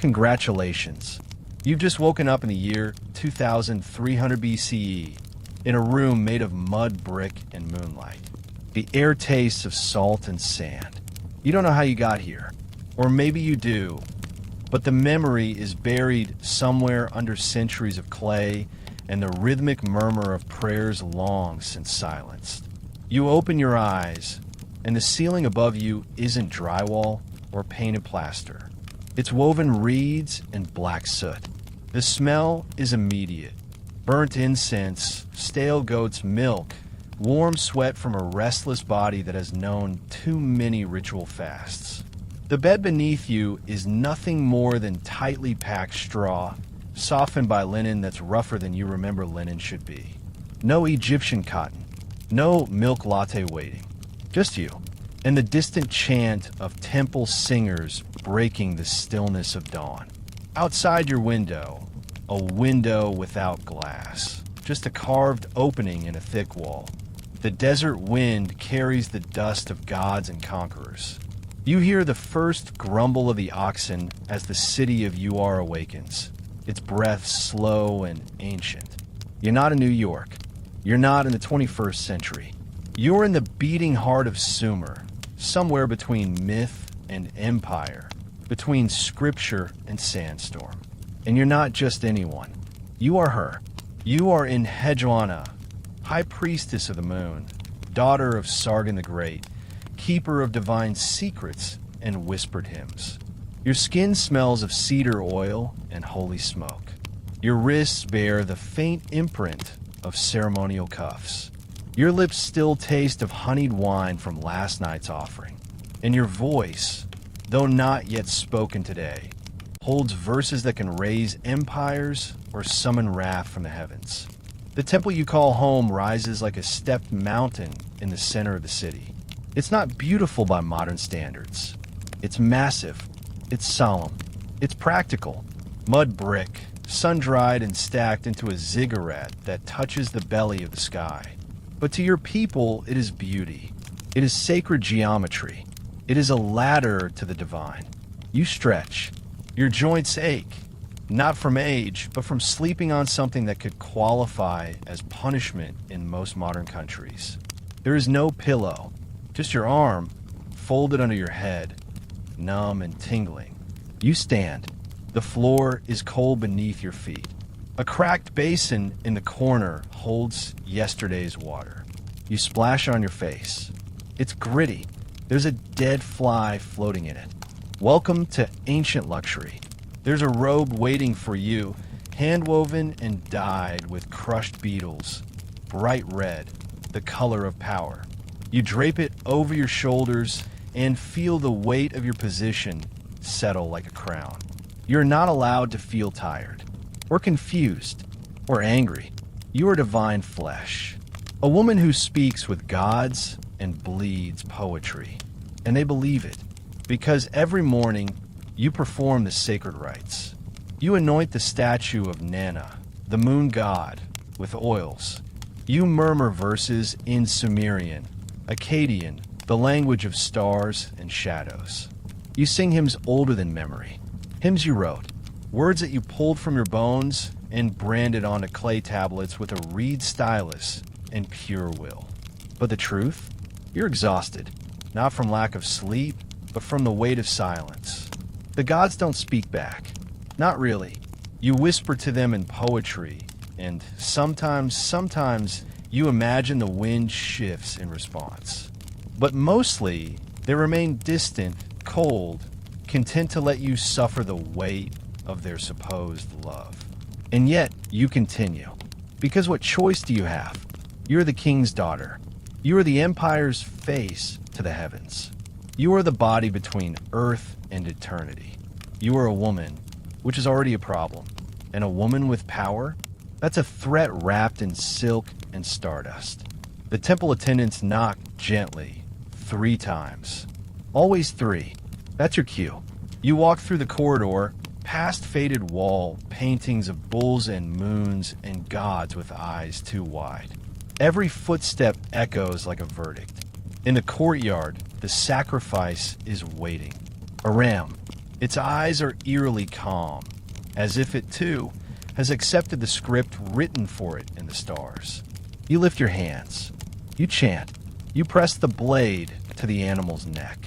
Congratulations. You've just woken up in the year 2300 BCE in a room made of mud, brick, and moonlight. The air tastes of salt and sand. You don't know how you got here, or maybe you do, but the memory is buried somewhere under centuries of clay and the rhythmic murmur of prayers long since silenced. You open your eyes, and the ceiling above you isn't drywall or painted plaster. It's woven reeds and black soot. The smell is immediate. Burnt incense, stale goat's milk, warm sweat from a restless body that has known too many ritual fasts. The bed beneath you is nothing more than tightly packed straw, softened by linen that's rougher than you remember linen should be. No Egyptian cotton, no milk latte waiting, just you, and the distant chant of temple singers breaking the stillness of dawn. Outside your window, a window without glass, just a carved opening in a thick wall. The desert wind carries the dust of gods and conquerors. You hear the first grumble of the oxen as the city of Uar awakens, its breath slow and ancient. You're not in New York. You're not in the 21st century. You're in the beating heart of Sumer, somewhere between myth and empire, between scripture and sandstorm. And you're not just anyone. You are her. You are Enheduanna, high priestess of the moon, daughter of Sargon the Great, keeper of divine secrets and whispered hymns. Your skin smells of cedar oil and holy smoke. Your wrists bear the faint imprint of ceremonial cuffs. Your lips still taste of honeyed wine from last night's offering. And your voice, though not yet spoken today, holds verses that can raise empires or summon wrath from the heavens. The temple you call home rises like a stepped mountain in the center of the city. It's not beautiful by modern standards. It's massive. It's solemn. It's practical. Mud brick, sun-dried and stacked into a ziggurat that touches the belly of the sky. But to your people, it is beauty. It is sacred geometry. It is a ladder to the divine. You stretch. Your joints ache, not from age, but from sleeping on something that could qualify as punishment in most modern countries. There is no pillow, just your arm folded under your head, numb and tingling. You stand. The floor is cold beneath your feet. A cracked basin in the corner holds yesterday's water. You splash on your face. It's gritty. There's a dead fly floating in it. Welcome to ancient luxury. There's a robe waiting for you, hand-woven and dyed with crushed beetles, bright red, the color of power. You drape it over your shoulders and feel the weight of your position settle like a crown. You're not allowed to feel tired, or confused, or angry. You are divine flesh, a woman who speaks with gods and bleeds poetry, and they believe it. Because every morning, you perform the sacred rites. You anoint the statue of Nana, the moon god, with oils. You murmur verses in Sumerian, Akkadian, the language of stars and shadows. You sing hymns older than memory, hymns you wrote, words that you pulled from your bones and branded onto clay tablets with a reed stylus and pure will. But the truth? You're exhausted, not from lack of sleep, but from the weight of silence. The gods don't speak back. Not really. You whisper to them in poetry, and sometimes you imagine the wind shifts in response. But mostly, they remain distant, cold, content to let you suffer the weight of their supposed love. And yet, you continue. Because what choice do you have? You're the king's daughter. You are the empire's face to the heavens. You are the body between earth and eternity. You are a woman, which is already a problem. And a woman with power? That's a threat wrapped in silk and stardust. The temple attendants knock gently 3 times. Always 3. That's your cue. You walk through the corridor, past faded wall, paintings of bulls and moons and gods with eyes too wide. Every footstep echoes like a verdict. In the courtyard, the sacrifice is waiting. A ram. Its eyes are eerily calm, as if it, too, has accepted the script written for it in the stars. You lift your hands. You chant. You press the blade to the animal's neck.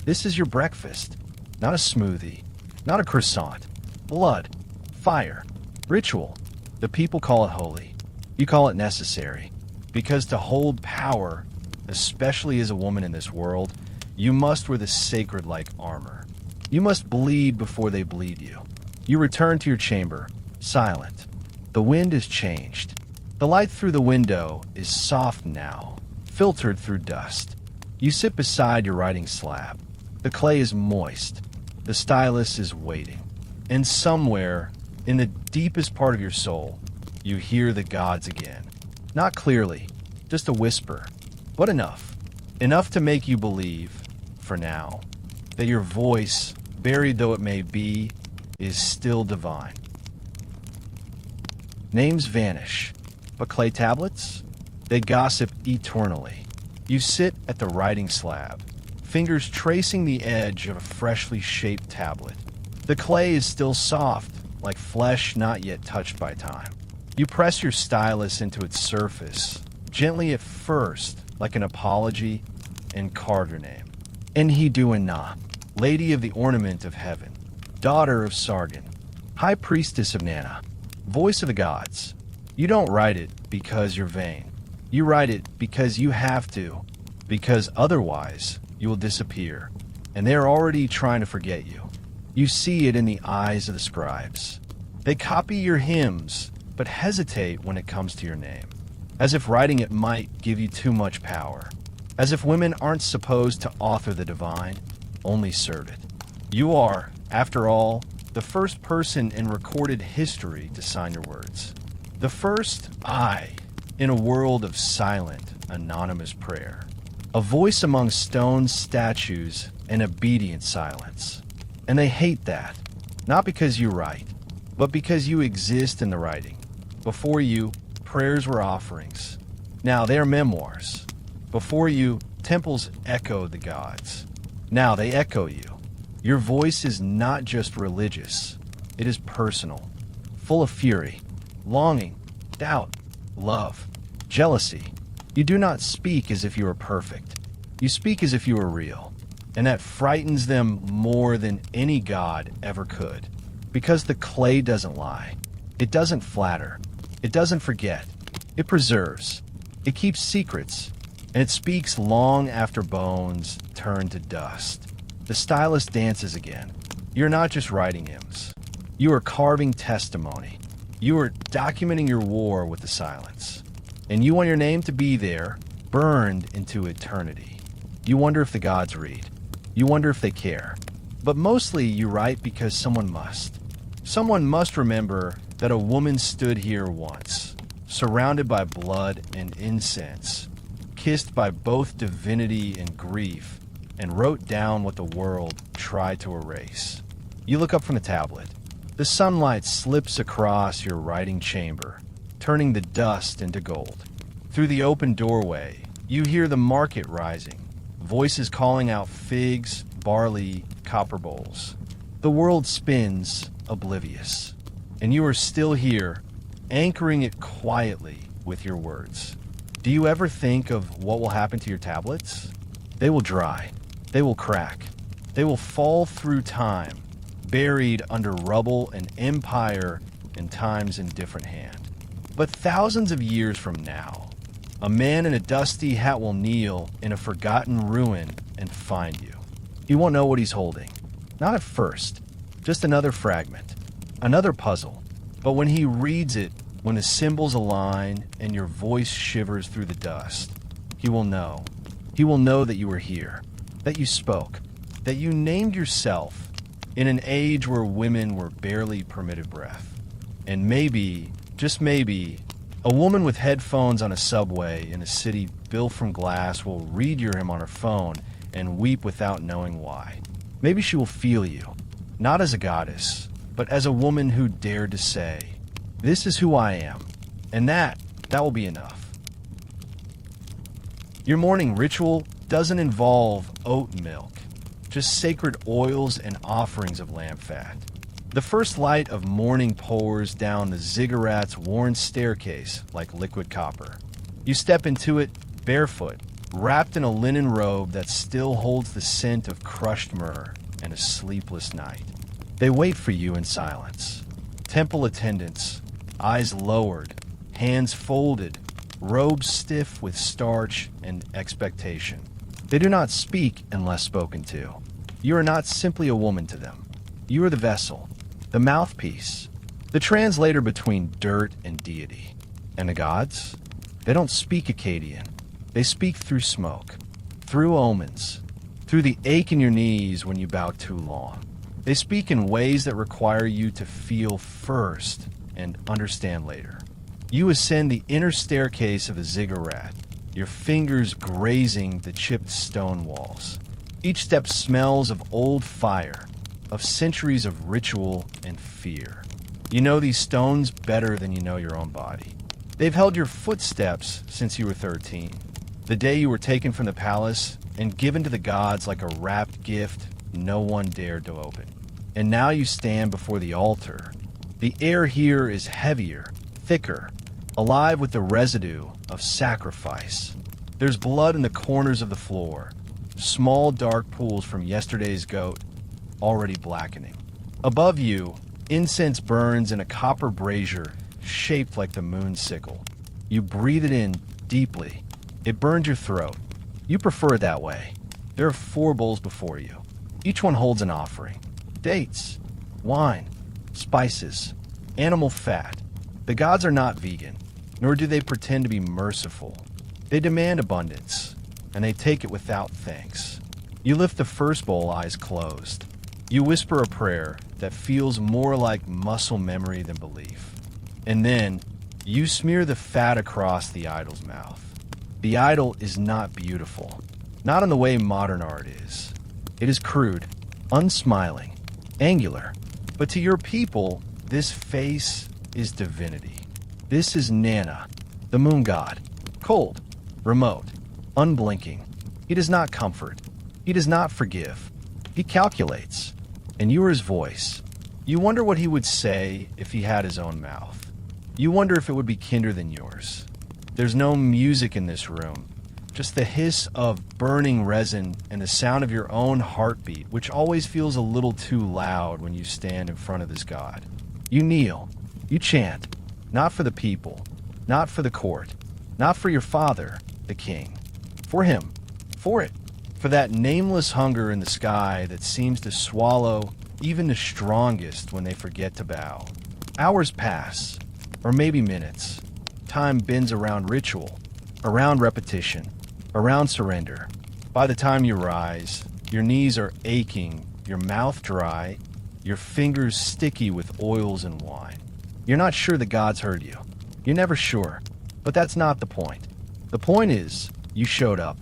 This is your breakfast, not a smoothie, not a croissant. Blood, fire, ritual. The people call it holy. You call it necessary. Because to hold power, especially as a woman in this world, you must wear the sacred-like armor. You must bleed before they bleed you. You return to your chamber, silent. The wind has changed. The light through the window is soft now, filtered through dust. You sit beside your writing slab. The clay is moist. The stylus is waiting. And somewhere, in the deepest part of your soul, you hear the gods again. Not clearly, just a whisper, but enough. Enough to make you believe, for now, that your voice, buried though it may be, is still divine. Names vanish, but clay tablets? They gossip eternally. You sit at the writing slab, fingers tracing the edge of a freshly shaped tablet. The clay is still soft, like flesh not yet touched by time. You press your stylus into its surface, gently at first, like an apology, and carve your name. Enheduanna, Lady of the Ornament of Heaven, Daughter of Sargon, High Priestess of Nana, Voice of the Gods. You don't write it because you're vain. You write it because you have to, because otherwise you will disappear, and they're already trying to forget you. You see it in the eyes of the scribes. They copy your hymns, but hesitate when it comes to your name, as if writing it might give you too much power, as if women aren't supposed to author the divine, only serve it. You are, after all, the first person in recorded history to sign your words. The first I in a world of silent, anonymous prayer. A voice among stone statues and obedient silence. And they hate that, not because you write, but because you exist in the writing. Before you, prayers were offerings. Now they are memoirs. Before you, temples echoed the gods. Now they echo you. Your voice is not just religious. It is personal, full of fury, longing, doubt, love, jealousy. You do not speak as if you are perfect. You speak as if you are real. And that frightens them more than any god ever could. Because the clay doesn't lie. It doesn't flatter. It doesn't forget. It preserves. It keeps secrets. And it speaks long after bones turn to dust. The stylus dances again. You're not just writing hymns. You are carving testimony. You are documenting your war with the silence. And you want your name to be there, burned into eternity. You wonder if the gods read. You wonder if they care. But mostly you write because someone must. Someone must remember that a woman stood here once, surrounded by blood and incense, kissed by both divinity and grief, and wrote down what the world tried to erase. You look up from the tablet. The sunlight slips across your writing chamber, turning the dust into gold. Through the open doorway, you hear the market rising, voices calling out figs, barley, copper bowls. The world spins, oblivious, and you are still here, anchoring it quietly with your words. Do you ever think of what will happen to your tablets? They will dry. They will crack. They will fall through time, buried under rubble and empire and time's indifferent hand. But thousands of years from now, a man in a dusty hat will kneel in a forgotten ruin and find you. He won't know what he's holding. Not at first, just another fragment, another puzzle. But when he reads it, when the symbols align and your voice shivers through the dust, he will know. He will know that you were here, that you spoke, that you named yourself in an age where women were barely permitted breath. And maybe, just maybe, a woman with headphones on a subway in a city built from glass will read your hymn on her phone and weep without knowing why. Maybe she will feel you, not as a goddess, but as a woman who dared to say, "This is who I am," and that will be enough. Your morning ritual doesn't involve oat milk. just sacred oils and offerings of lamb fat. The first light of morning pours down the ziggurat's worn staircase like liquid copper. You step into it barefoot, wrapped in a linen robe that still holds the scent of crushed myrrh and a sleepless night. They wait for you in silence. Temple attendants, eyes lowered, hands folded, robes stiff with starch and expectation. They do not speak unless spoken to. You are not simply a woman to them. You are the vessel, the mouthpiece, the translator between dirt and deity. And the gods? They don't speak Akkadian. They speak through smoke, through omens, through the ache in your knees when you bow too long. They speak in ways that require you to feel first and understand later. You ascend the inner staircase of a ziggurat, your fingers grazing the chipped stone walls. Each step smells of old fire, of centuries of ritual and fear. You know these stones better than you know your own body. They've held your footsteps since you were 13, the day you were taken from the palace and given to the gods like a wrapped gift no one dared to open. And now you stand before the altar. The air here is heavier, thicker, alive with the residue of sacrifice. There's blood in the corners of the floor, small dark pools from yesterday's goat, already blackening. Above you, incense burns in a copper brazier shaped like the moon's sickle. You breathe it in deeply. It burns your throat. You prefer it that way. There are 4 bowls before you. Each one holds an offering. Dates, wine, spices, animal fat. The gods are not vegan, nor do they pretend to be merciful. They demand abundance, and they take it without thanks. You lift the first bowl, eyes closed. You whisper a prayer that feels more like muscle memory than belief. And then, you smear the fat across the idol's mouth. The idol is not beautiful, not in the way modern art is. It is crude, unsmiling, angular. But to your people, this face is divinity. This is Nana, the moon god, cold, remote, unblinking. He does not comfort. He does not forgive. He calculates. And you are his voice. You wonder what he would say if he had his own mouth. You wonder if it would be kinder than yours. There's no music in this room, just the hiss of burning resin and the sound of your own heartbeat, which always feels a little too loud when you stand in front of this god. You kneel. You chant, not for the people, not for the court, not for your father, the king. For him. For it. For that nameless hunger in the sky that seems to swallow even the strongest when they forget to bow. Hours pass, or maybe minutes. Time bends around ritual, around repetition, around surrender. By the time you rise, your knees are aching, your mouth dry, your fingers sticky with oils and wine. You're not sure the gods heard you. You're never sure, but that's not the point. The point is, you showed up.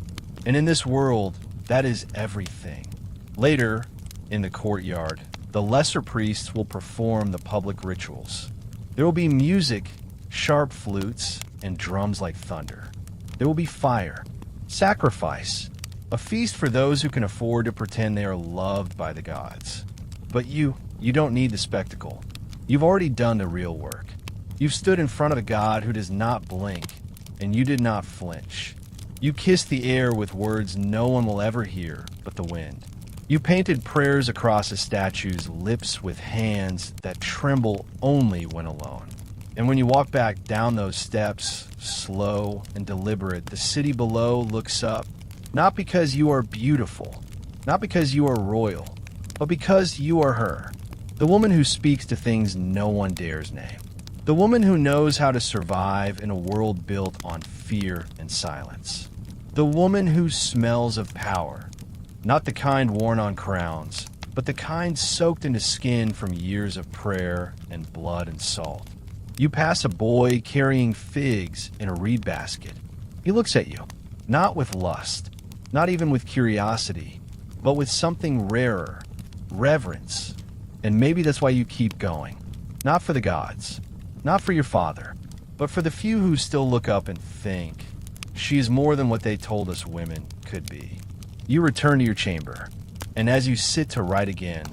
And in this world, that is everything. Later, in the courtyard, the lesser priests will perform the public rituals. There will be music, sharp flutes, and drums like thunder. There will be fire, sacrifice, a feast for those who can afford to pretend they are loved by the gods. But you don't need the spectacle. You've already done the real work. You've stood in front of a god who does not blink, and you did not flinch. You kissed the air with words no one will ever hear but the wind. You painted prayers across a statue's lips with hands that tremble only when alone. And when you walk back down those steps, slow and deliberate, the city below looks up, not because you are beautiful, not because you are royal, but because you are her, the woman who speaks to things no one dares name, the woman who knows how to survive in a world built on fear and silence, the woman who smells of power, not the kind worn on crowns, but the kind soaked into skin from years of prayer and blood and salt. You pass a boy carrying figs in a reed basket. He looks at you, not with lust, not even with curiosity, but with something rarer, reverence. And maybe that's why you keep going. Not for the gods, not for your father, but for the few who still look up and think, she is more than what they told us women could be. You return to your chamber, And as you sit to write again,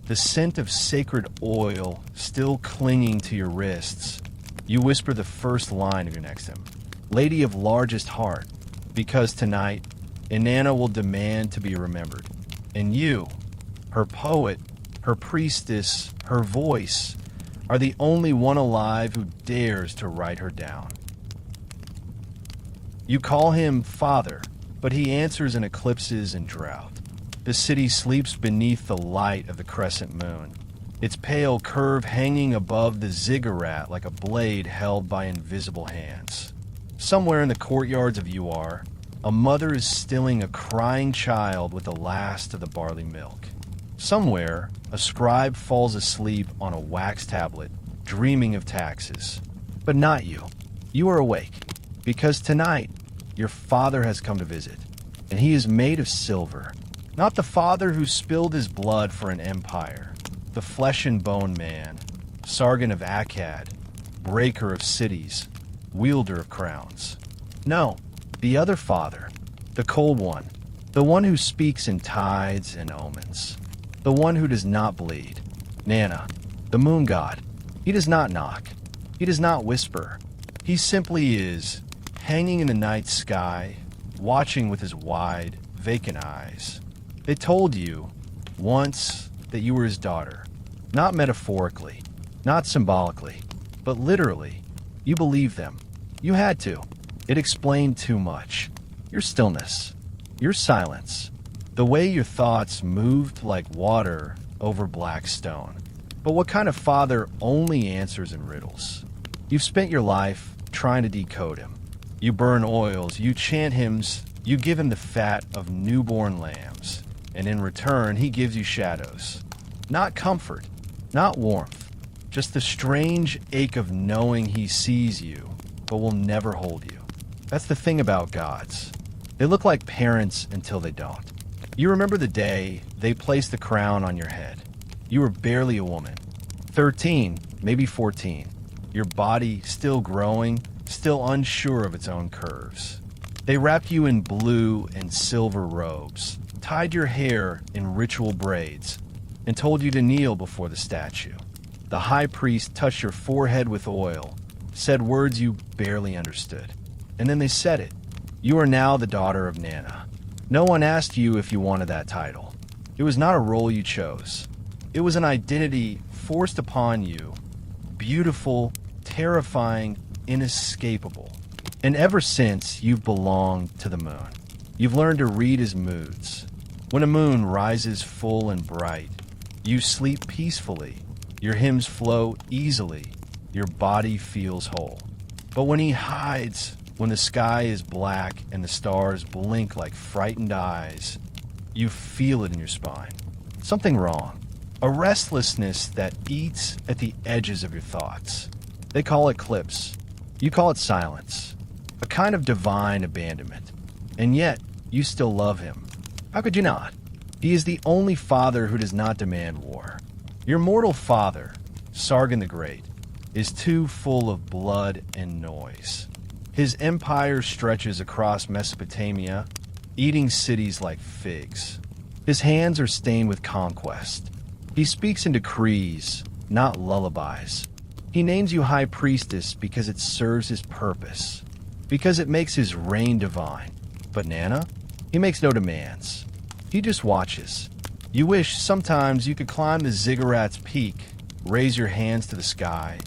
the scent of sacred oil still clinging to your wrists, you whisper the first line of your next hymn, Lady of Largest Heart, because tonight, Enheduanna will demand to be remembered. And you, her poet, her priestess, her voice, are the only one alive who dares to write her down. You call him Father, but he answers in eclipses and drought. The city sleeps beneath the light of the crescent moon, its pale curve hanging above the ziggurat like a blade held by invisible hands. Somewhere in the courtyards of Uar, a mother is stilling a crying child with the last of the barley milk. Somewhere, a scribe falls asleep on a wax tablet, dreaming of taxes. But not you. You are awake, because tonight, your father has come to visit, and he is made of silver. Not the father who spilled his blood for an empire, the flesh and bone man, Sargon of Akkad, breaker of cities, wielder of crowns. No, the other father, the cold one, the one who speaks in tides and omens, the one who does not bleed. Nana, the moon god. He does not knock. He does not whisper. He simply is, hanging in the night sky, watching with his wide, vacant eyes. They told you, once, that you were his daughter. Not metaphorically, not symbolically, but literally. You believed them. You had to. It explained too much. Your stillness, your silence, the way your thoughts moved like water over black stone. But what kind of father only answers in riddles? You've spent your life trying to decode him. You burn oils, you chant hymns, you give him the fat of newborn lambs. And in return, he gives you shadows. Not comfort, not warmth, just the strange ache of knowing he sees you, but will never hold you. That's the thing about gods. They look like parents until they don't. You remember the day they placed the crown on your head. You were barely a woman. 13, maybe 14. Your body still growing, still unsure of its own curves. They wrapped you in blue and silver robes, tied your hair in ritual braids, and told you to kneel before the statue. The high priest touched your forehead with oil, said words you barely understood. And then they said it. You are now the daughter of Nana. No one asked you if you wanted that title. It was not a role you chose. It was an identity forced upon you, beautiful, terrifying, inescapable. And ever since, you've belonged to the moon. You've learned to read his moods. When a moon rises full and bright, you sleep peacefully. Your hymns flow easily. Your body feels whole. But when he hides, when the sky is black and the stars blink like frightened eyes, you feel it in your spine. Something wrong. A restlessness that eats at the edges of your thoughts. They call it clips. You call it silence. A kind of divine abandonment. And yet, you still love him. How could you not? He is the only father who does not demand war. Your mortal father, Sargon the Great, is too full of blood and noise. His empire stretches across Mesopotamia, eating cities like figs. His hands are stained with conquest. He speaks in decrees, not lullabies. He names you High Priestess because it serves his purpose, because it makes his reign divine. But Nana, he makes no demands. He just watches. You wish sometimes you could climb the ziggurat's peak, raise your hands to the sky,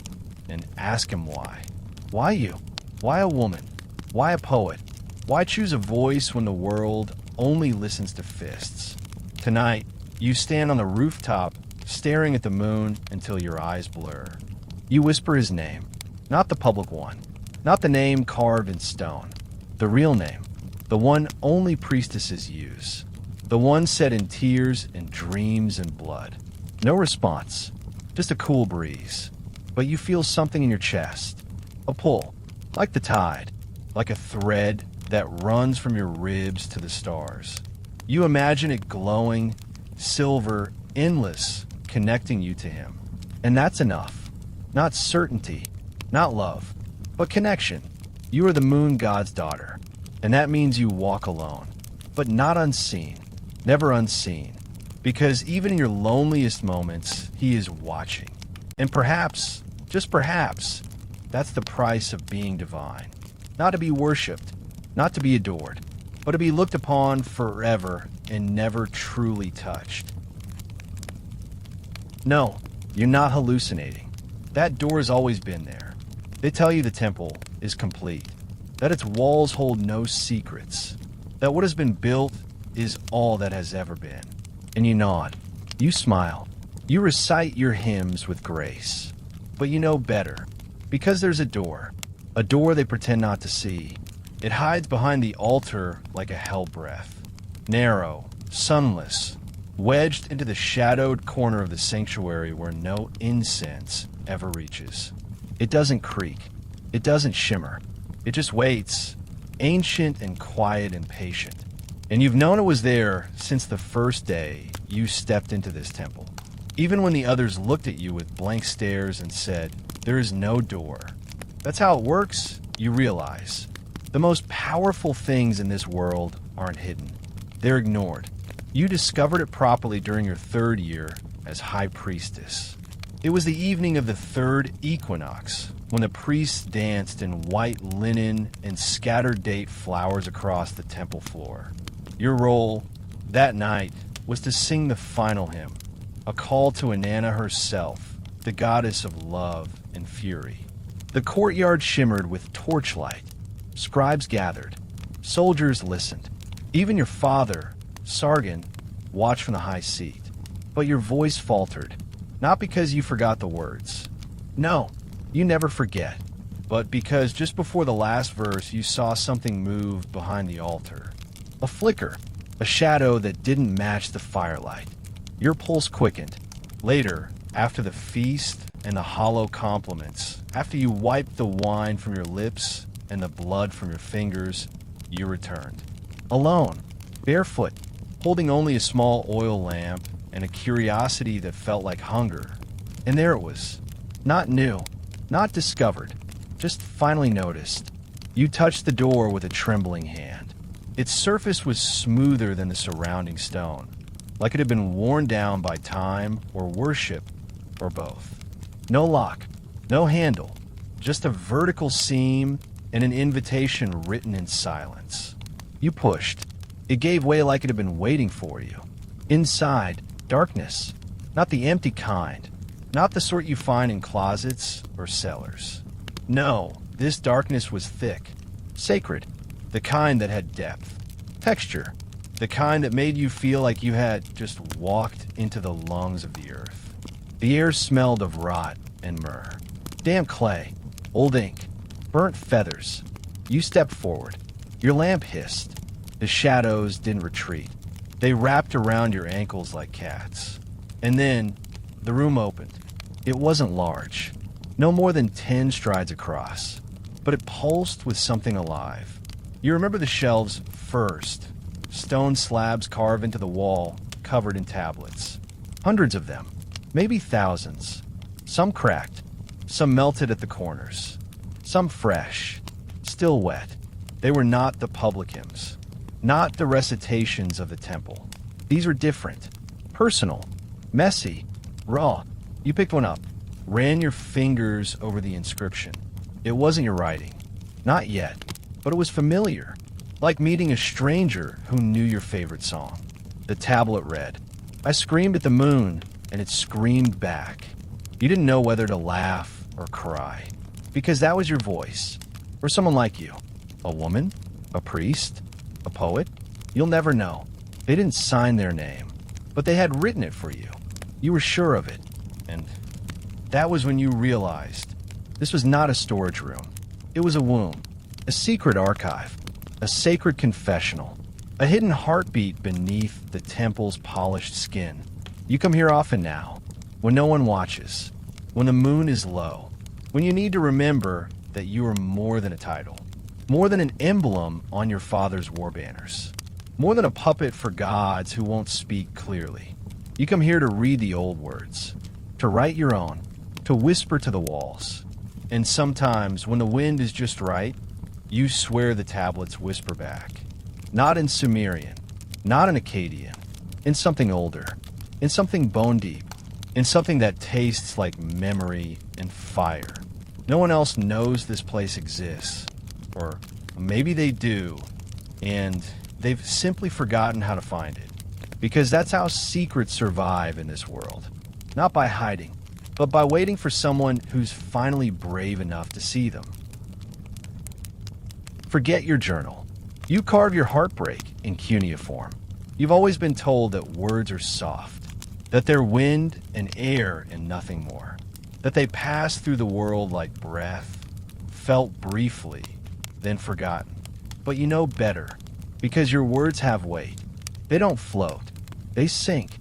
and ask him why. Why you? Why a woman? Why a poet? Why choose a voice when the world only listens to fists? Tonight, you stand on the rooftop, staring at the moon until your eyes blur. You whisper his name, not the public one, not the name carved in stone, the real name, the one only priestesses use, the one said in tears and dreams and blood. No response, just a cool breeze. But you feel something in your chest, a pull, like the tide, like a thread that runs from your ribs to the stars. You imagine it glowing, silver, endless, connecting you to him. And that's enough. Not certainty, not love, but connection. You are the moon god's daughter, and that means you walk alone, but not unseen, never unseen. Because even in your loneliest moments, he is watching. And perhaps, just perhaps, that's the price of being divine. Not to be worshipped, not to be adored, but to be looked upon forever and never truly touched. No, you're not hallucinating. That door has always been there. They tell you the temple is complete, that its walls hold no secrets, that what has been built is all that has ever been. And you nod, you smile, you recite your hymns with grace. But you know better, because there's a door they pretend not to see. It hides behind the altar like a hell breath, narrow, sunless, wedged into the shadowed corner of the sanctuary where no incense ever reaches. It doesn't creak, it doesn't shimmer, it just waits, ancient and quiet and patient. And you've known it was there since the first day you stepped into this temple. Even when the others looked at you with blank stares and said, "There is no door." That's how it works, you realize. The most powerful things in this world aren't hidden. They're ignored. You discovered it properly during your 3rd year as High Priestess. It was the evening of the 3rd equinox, when the priests danced in white linen and scattered date flowers across the temple floor. Your role that night was to sing the final hymn, a call to Enheduanna herself, the goddess of love and fury. The courtyard shimmered with torchlight. Scribes gathered. Soldiers listened. Even your father, Sargon, watched from the high seat. But your voice faltered, not because you forgot the words. No, you never forget, but because just before the last verse you saw something move behind the altar. A flicker, a shadow that didn't match the firelight. Your pulse quickened. Later, after the feast and the hollow compliments, after you wiped the wine from your lips and the blood from your fingers, you returned. Alone, barefoot, holding only a small oil lamp and a curiosity that felt like hunger. And there it was. Not new, not discovered, just finally noticed. You touched the door with a trembling hand. Its surface was smoother than the surrounding stone, like it had been worn down by time or worship or both. No lock, no handle, just a vertical seam and an invitation written in silence. You pushed. It gave way like it had been waiting for you. Inside, darkness, not the empty kind, not the sort you find in closets or cellars. No, this darkness was thick, sacred, the kind that had depth, texture, the kind that made you feel like you had just walked into the lungs of the earth. The air smelled of rot and myrrh, damp clay, old ink, burnt feathers. You stepped forward. Your lamp hissed. The shadows didn't retreat. They wrapped around your ankles like cats. And then the room opened. It wasn't large, no more than 10 strides across, but it pulsed with something alive. You remember the shelves first, stone slabs carved into the wall, covered in tablets. Hundreds of them, maybe thousands. Some cracked, some melted at the corners, some fresh, still wet. They were not the public hymns, not the recitations of the temple. These were different, personal, messy, raw. You picked one up, ran your fingers over the inscription. It wasn't your writing, not yet, but it was familiar, like meeting a stranger who knew your favorite song. The tablet read, "I screamed at the moon, and it screamed back." You didn't know whether to laugh or cry, because that was your voice, or someone like you. A woman? A priest? A poet? You'll never know. They didn't sign their name, but they had written it for you. You were sure of it, and that was when you realized this was not a storage room. It was a womb, a secret archive, a sacred confessional, a hidden heartbeat beneath the temple's polished skin. You come here often now, when no one watches, when the moon is low, when you need to remember that you are more than a title, more than an emblem on your father's war banners, more than a puppet for gods who won't speak clearly. You come here to read the old words, to write your own, to whisper to the walls. And sometimes, when the wind is just right, you swear the tablets whisper back. Not in Sumerian, not in Akkadian, in something older, in something bone deep, in something that tastes like memory and fire. No one else knows this place exists, or maybe they do, and they've simply forgotten how to find it. Because that's how secrets survive in this world. Not by hiding, but by waiting for someone who's finally brave enough to see them. Forget your journal. You carve your heartbreak in cuneiform. You've always been told that words are soft, that they're wind and air and nothing more, that they pass through the world like breath, felt briefly, then forgotten. But you know better, because your words have weight. They don't float. They sink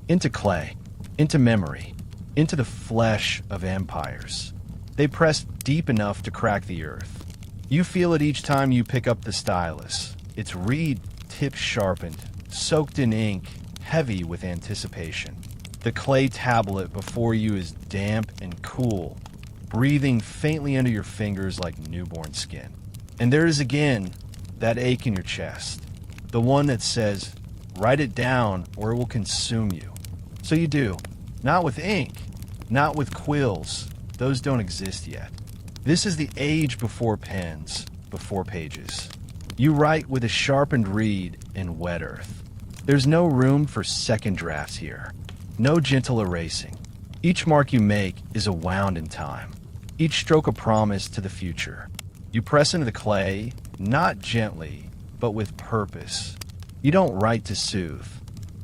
into clay, into memory, into the flesh of empires. They press deep enough to crack the earth. You feel it each time you pick up the stylus. Its reed tip sharpened, soaked in ink, heavy with anticipation. The clay tablet before you is damp and cool, breathing faintly under your fingers like newborn skin. And there is again that ache in your chest, the one that says, write it down or it will consume you. So you do. Not with ink, not with quills. Those don't exist yet. This is the age before pens, before pages. You write with a sharpened reed in wet earth. There's no room for second drafts here. No gentle erasing. Each mark you make is a wound in time. Each stroke a promise to the future. You press into the clay, not gently, but with purpose. You don't write to soothe.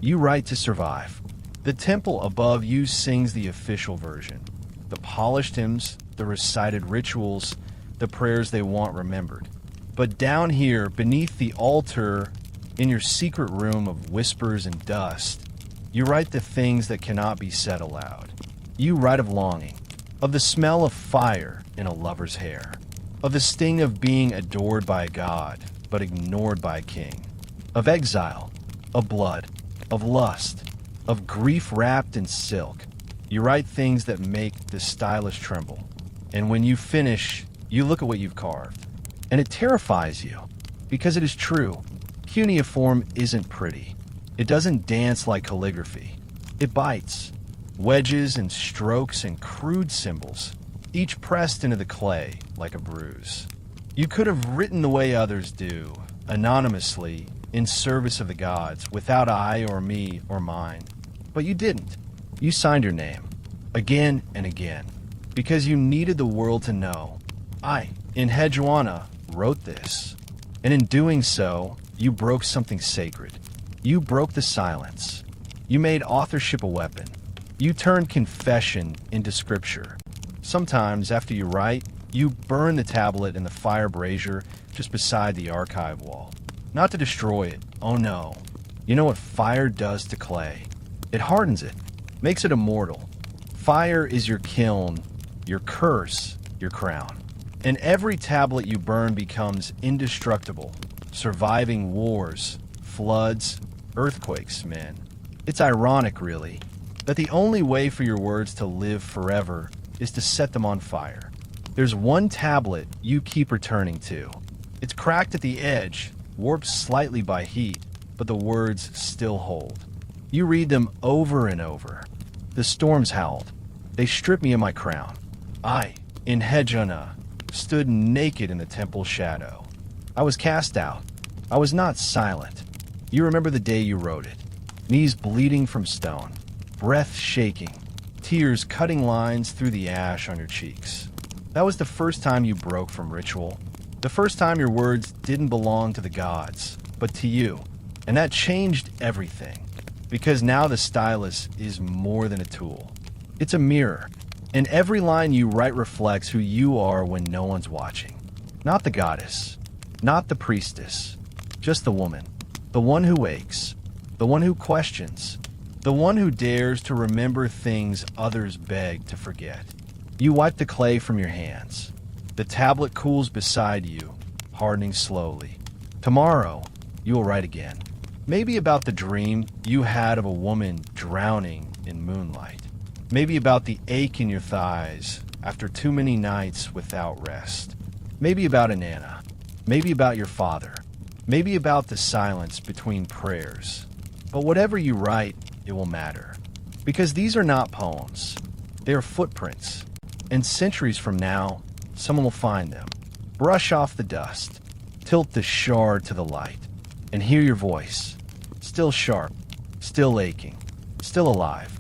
You write to survive. The temple above you sings the official version. The polished hymns, the recited rituals, the prayers they want remembered. But down here, beneath the altar, in your secret room of whispers and dust, you write the things that cannot be said aloud. You write of longing, of the smell of fire in a lover's hair, of the sting of being adored by a god, but ignored by a king, of exile, of blood, of lust, of grief wrapped in silk. You write things that make the stylus tremble. And when you finish, you look at what you've carved. And it terrifies you, because it is true. Cuneiform isn't pretty. It doesn't dance like calligraphy. It bites. Wedges and strokes and crude symbols, each pressed into the clay like a bruise. You could have written the way others do, anonymously, in service of the gods, without I or me or mine. But you didn't. You signed your name, again and again, because you needed the world to know. I, Enheduanna, wrote this. And in doing so, you broke something sacred. You broke the silence. You made authorship a weapon. You turned confession into scripture. Sometimes, after you write, you burn the tablet in the fire brazier just beside the archive wall. Not to destroy it, oh no. You know what fire does to clay? It hardens it, makes it immortal. Fire is your kiln, your curse, your crown. And every tablet you burn becomes indestructible, surviving wars, floods, earthquakes, man. It's ironic, really, that the only way for your words to live forever is to set them on fire. There's one tablet you keep returning to. It's cracked at the edge, warped slightly by heat, but the words still hold. You read them over and over. The storms howled. They stripped me of my crown. I, Enheduanna, stood naked in the temple shadow. I was cast out. I was not silent. You remember the day you wrote it. Knees bleeding from stone, breath shaking, tears cutting lines through the ash on your cheeks. That was the first time you broke from ritual. The first time your words didn't belong to the gods, but to you. And that changed everything. Because now the stylus is more than a tool. It's a mirror. And every line you write reflects who you are when no one's watching. Not the goddess. Not the priestess. Just the woman. The one who wakes. The one who questions. The one who dares to remember things others beg to forget. You wipe the clay from your hands. The tablet cools beside you, hardening slowly. Tomorrow, you will write again. Maybe about the dream you had of a woman drowning in moonlight. Maybe about the ache in your thighs after too many nights without rest. Maybe about Inanna. Maybe about your father. Maybe about the silence between prayers. But whatever you write, it will matter. Because these are not poems. They are footprints. And centuries from now, someone will find them. Brush off the dust. Tilt the shard to the light. And hear your voice. Still sharp. Still aching. Still alive.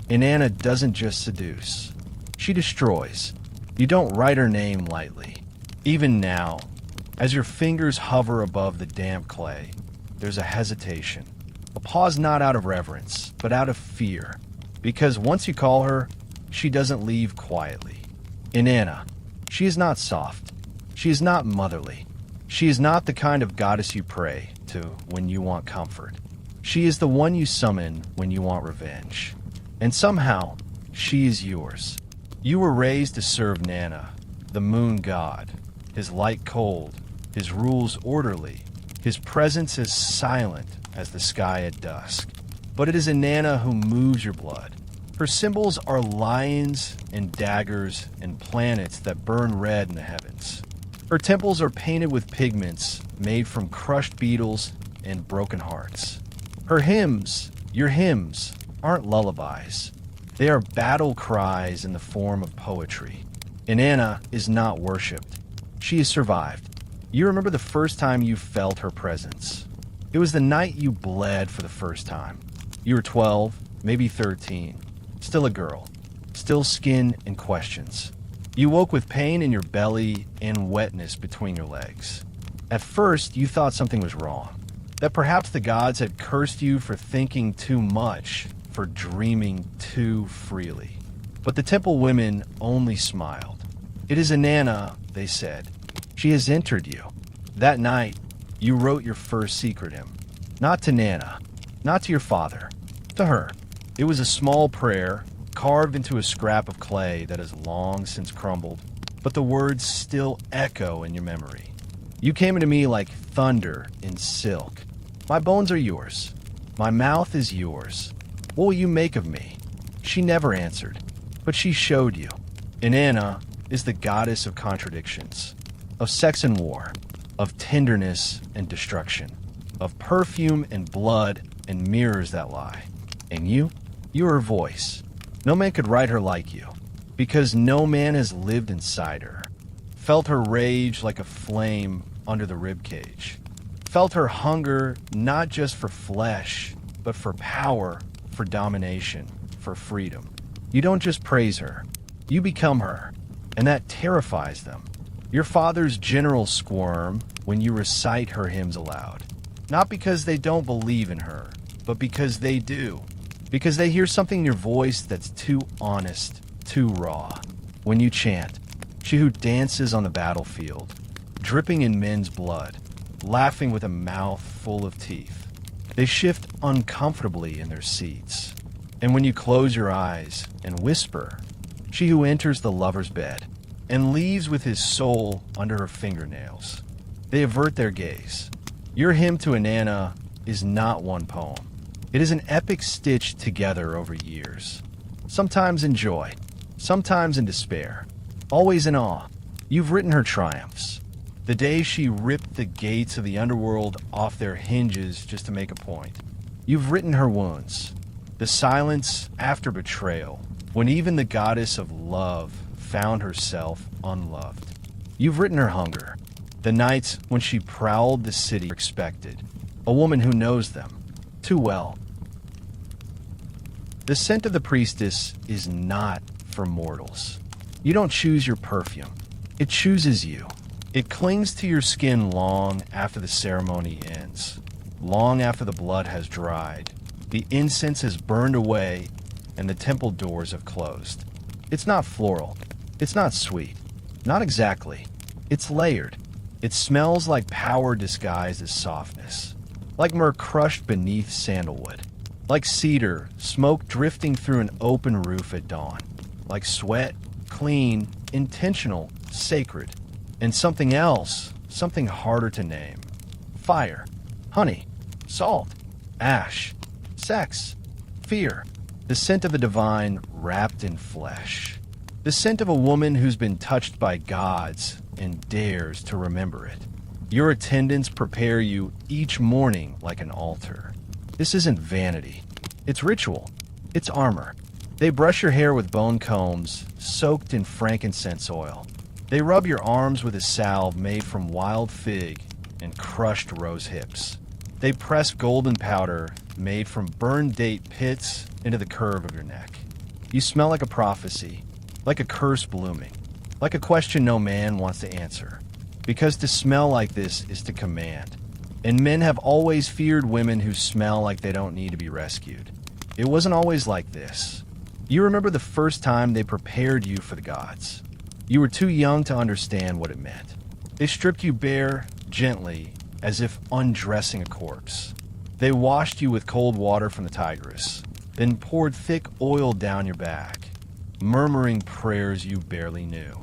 Enheduanna doesn't just seduce. She destroys. You don't write her name lightly. Even now, as your fingers hover above the damp clay, there's a hesitation. A pause not out of reverence, but out of fear. Because once you call her, she doesn't leave quietly. Enheduanna, she is not soft. She is not motherly. She is not the kind of goddess you pray to when you want comfort. She is the one you summon when you want revenge. And somehow, she is yours. You were raised to serve Nanna, the moon god, his light cold, his rules orderly, his presence as silent as the sky at dusk. But it is Enheduanna who moves your blood. Her symbols are lions and daggers and planets that burn red in the heavens. Her temples are painted with pigments made from crushed beetles and broken hearts. Her hymns, your hymns, aren't lullabies. They are battle cries in the form of poetry. Enheduanna is not worshipped. She is survived. You remember the first time you felt her presence. It was the night you bled for the first time. You were 12, maybe 13. Still a girl. Still skin and questions. You woke with pain in your belly and wetness between your legs. At first, you thought something was wrong. That perhaps the gods had cursed you for thinking too much, for dreaming too freely. But the temple women only smiled. It is Enheduanna, they said. She has entered you. That night, you wrote your first secret hymn. Not to Nanna, not to your father, to her. It was a small prayer, carved into a scrap of clay that has long since crumbled, but the words still echo in your memory. You came into me like thunder in silk. My bones are yours. My mouth is yours. What will you make of me? She never answered, but she showed you. Enheduanna is the goddess of contradictions, of sex and war, of tenderness and destruction, of perfume and blood and mirrors that lie. And you are her voice. No man could write her like you, because no man has lived inside her, felt her rage like a flame under the ribcage, felt her hunger not just for flesh, but for power, for domination, for freedom. You don't just praise her, you become her, and that terrifies them. Your fathers' generals squirm when you recite her hymns aloud, not because they don't believe in her, but because they do. Because they hear something in your voice that's too honest, too raw. When you chant, she who dances on the battlefield, dripping in men's blood, laughing with a mouth full of teeth. They shift uncomfortably in their seats. And when you close your eyes and whisper, she who enters the lover's bed and leaves with his soul under her fingernails, they avert their gaze. Your hymn to Enheduanna is not one poem. It is an epic stitched together over years. Sometimes in joy, sometimes in despair, always in awe. You've written her triumphs. The day she ripped the gates of the underworld off their hinges just to make a point. You've written her wounds. The silence after betrayal, when even the goddess of love found herself unloved. You've written her hunger. The nights when she prowled the city expected. A woman who knows them too well. The scent of the priestess is not for mortals. You don't choose your perfume. It chooses you. It clings to your skin long after the ceremony ends, long after the blood has dried, the incense has burned away, and the temple doors have closed. It's not floral. It's not sweet. Not exactly. It's layered. It smells like power disguised as softness, like myrrh crushed beneath sandalwood, like cedar, smoke drifting through an open roof at dawn, like sweat, clean, intentional, sacred, and something else, something harder to name. Fire, honey, salt, ash, sex, fear, the scent of the divine wrapped in flesh, the scent of a woman who's been touched by gods and dares to remember it. Your attendants prepare you each morning like an altar. This isn't vanity. It's ritual. It's armor. They brush your hair with bone combs soaked in frankincense oil. They rub your arms with a salve made from wild fig and crushed rose hips. They press golden powder made from burned date pits into the curve of your neck. You smell like a prophecy, like a curse blooming, like a question no man wants to answer. Because to smell like this is to command. And men have always feared women who smell like they don't need to be rescued. It wasn't always like this. You remember the first time they prepared you for the gods. You were too young to understand what it meant. They stripped you bare, gently, as if undressing a corpse. They washed you with cold water from the Tigris, then poured thick oil down your back, murmuring prayers you barely knew.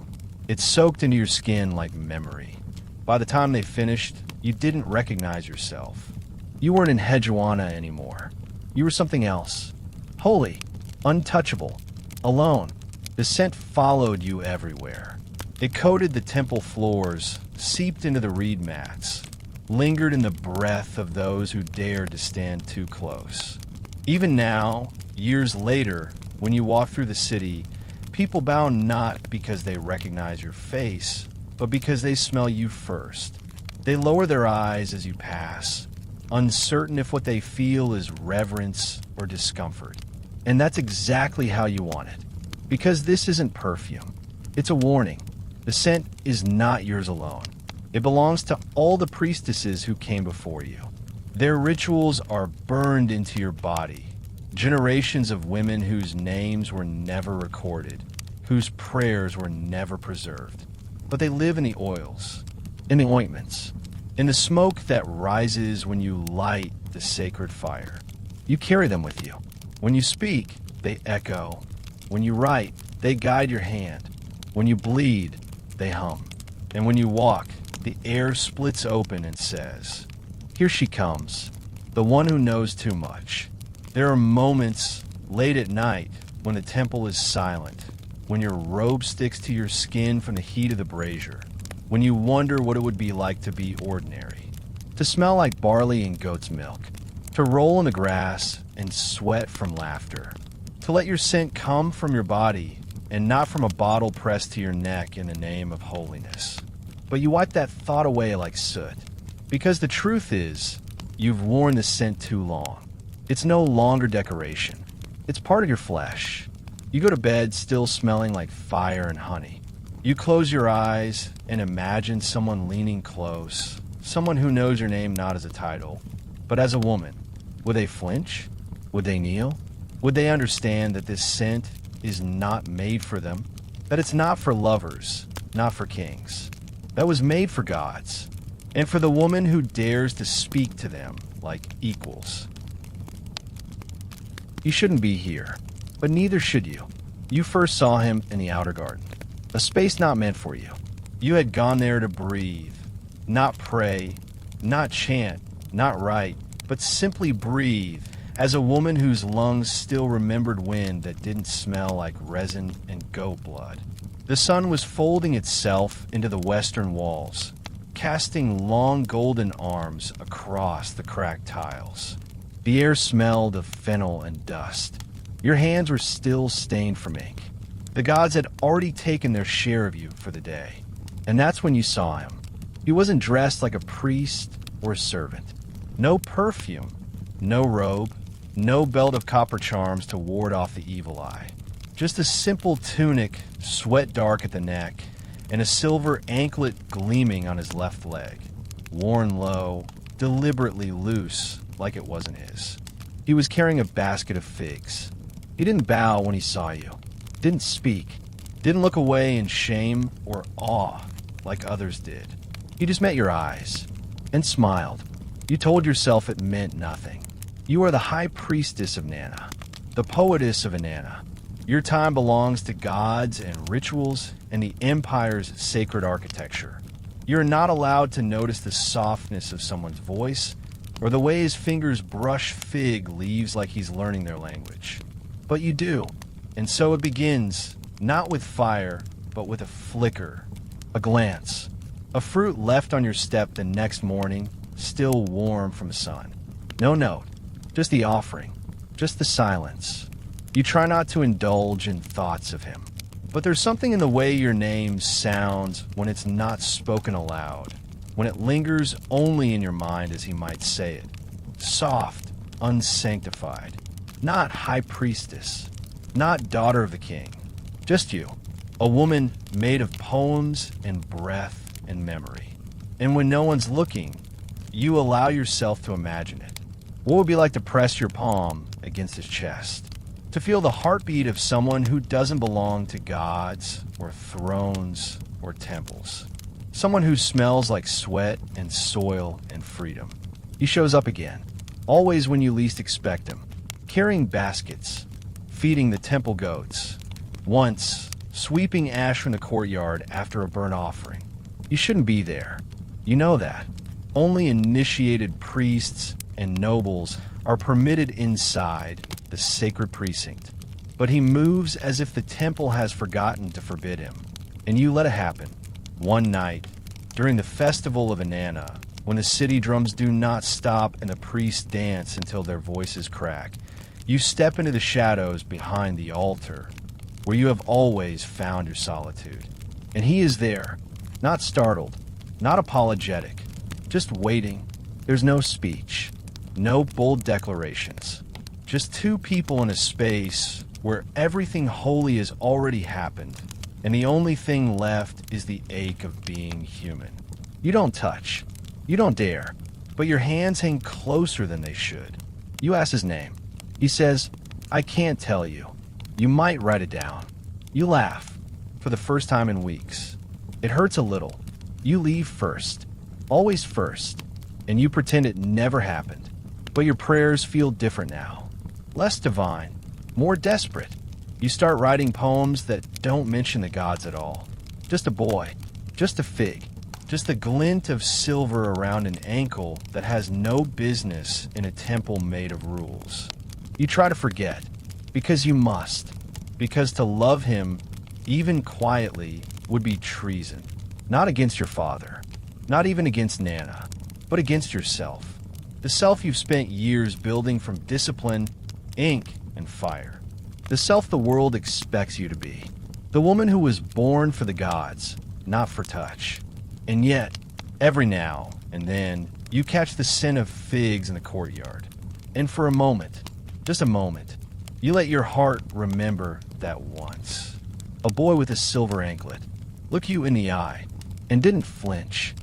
It soaked into your skin like memory. By the time they finished, you didn't recognize yourself. You weren't Enheduanna anymore. You were something else. Holy, untouchable, alone. The scent followed you everywhere. It coated the temple floors, seeped into the reed mats, lingered in the breath of those who dared to stand too close. Even now, years later, when you walk through the city, people bow not because they recognize your face, but because they smell you first. They lower their eyes as you pass, uncertain if what they feel is reverence or discomfort. And that's exactly how you want it. Because this isn't perfume. It's a warning. The scent is not yours alone. It belongs to all the priestesses who came before you. Their rituals are burned into your body. Generations of women whose names were never recorded, whose prayers were never preserved. But they live in the oils, in the ointments, in the smoke that rises when you light the sacred fire. You carry them with you. When you speak, they echo. When you write, they guide your hand. When you bleed, they hum. And when you walk, the air splits open and says, "Here she comes, the one who knows too much." There are moments late at night when the temple is silent, when your robe sticks to your skin from the heat of the brazier, when you wonder what it would be like to be ordinary, to smell like barley and goat's milk, to roll in the grass and sweat from laughter, to let your scent come from your body and not from a bottle pressed to your neck in the name of holiness. But you wipe that thought away like soot, because the truth is, you've worn the scent too long. It's no longer decoration. It's part of your flesh. You go to bed still smelling like fire and honey. You close your eyes and imagine someone leaning close, someone who knows your name not as a title, but as a woman. Would they flinch? Would they kneel? Would they understand that this scent is not made for them? That it's not for lovers, not for kings. That was made for gods, and for the woman who dares to speak to them like equals. You shouldn't be here, but neither should you. You first saw him in the outer garden, a space not meant for you. You had gone there to breathe, not pray, not chant, not write, but simply breathe as a woman whose lungs still remembered wind that didn't smell like resin and goat blood. The sun was folding itself into the western walls, casting long golden arms across the cracked tiles. The air smelled of fennel and dust. Your hands were still stained from ink. The gods had already taken their share of you for the day. And that's when you saw him. He wasn't dressed like a priest or a servant. No perfume, no robe, no belt of copper charms to ward off the evil eye. Just a simple tunic, sweat dark at the neck, and a silver anklet gleaming on his left leg, worn low, deliberately loose, like it wasn't his. He was carrying a basket of figs. He didn't bow when he saw you, didn't speak, didn't look away in shame or awe like others did. He just met your eyes and smiled. You told yourself it meant nothing. You are the high priestess of Nana, the poetess of Inanna. Your time belongs to gods and rituals and the empire's sacred architecture. You're not allowed to notice the softness of someone's voice or the way his fingers brush fig leaves like he's learning their language. But you do, and so it begins, not with fire, but with a flicker, a glance, a fruit left on your step the next morning, still warm from the sun. No note, just the offering, just the silence. You try not to indulge in thoughts of him. But there's something in the way your name sounds when it's not spoken aloud, when it lingers only in your mind as he might say it. Soft, unsanctified, not high priestess, not daughter of the king, just you, a woman made of poems and breath and memory. And when no one's looking, you allow yourself to imagine it. What would it be like to press your palm against his chest? To feel the heartbeat of someone who doesn't belong to gods or thrones or temples. Someone who smells like sweat and soil and freedom. He shows up again, always when you least expect him, carrying baskets, feeding the temple goats, once sweeping ash from the courtyard after a burnt offering. You shouldn't be there. You know that. Only initiated priests and nobles are permitted inside the sacred precinct. But he moves as if the temple has forgotten to forbid him. And you let it happen. One night, during the festival of Enheduanna, when the city drums do not stop and the priests dance until their voices crack, you step into the shadows behind the altar, where you have always found your solitude. And he is there, not startled, not apologetic, just waiting. There's no speech, no bold declarations. Just two people in a space where everything holy has already happened, and the only thing left is the ache of being human. You don't touch. You don't dare. But your hands hang closer than they should. You ask his name. He says, "I can't tell you. You might write it down." You laugh, for the first time in weeks. It hurts a little. You leave first. Always first. And you pretend it never happened. But your prayers feel different now. Less divine, more desperate. You start writing poems that don't mention the gods at all. Just a boy, just a fig, just a glint of silver around an ankle that has no business in a temple made of rules. You try to forget, because you must, because to love him, even quietly, would be treason. Not against your father, not even against Nana, but against yourself. The self you've spent years building from discipline, ink, and fire. The self the world expects you to be. The woman who was born for the gods, not for touch. And yet, every now and then, you catch the scent of figs in the courtyard. And for a moment, just a moment, you let your heart remember that once. A boy with a silver anklet looked you in the eye and didn't flinch.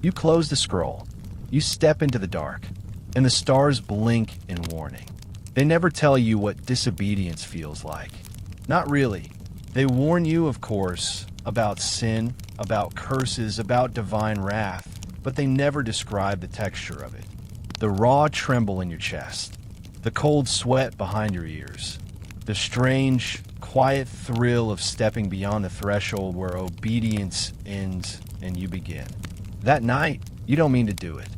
You close the scroll. You step into the dark, and the stars blink in warning. They never tell you what disobedience feels like. Not really. They warn you, of course, about sin, about curses, about divine wrath, but they never describe the texture of it. The raw tremble in your chest, the cold sweat behind your ears, the strange, quiet thrill of stepping beyond the threshold where obedience ends and you begin. That night, you don't mean to do it,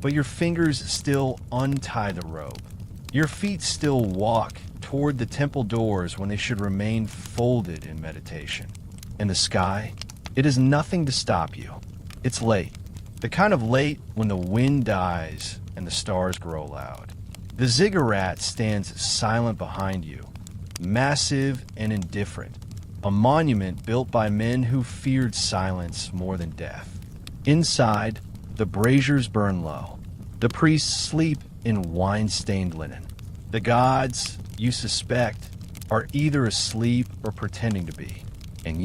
but your fingers still untie the rope. Your feet still walk toward the temple doors when they should remain folded in meditation. In the sky, it is nothing to stop you. It's late. The kind of late when the wind dies and the stars grow loud. The ziggurat stands silent behind you, massive and indifferent, a monument built by men who feared silence more than death. Inside, the braziers burn low. The priests sleep in wine-stained linen. The gods, you suspect, are either asleep or pretending to be. And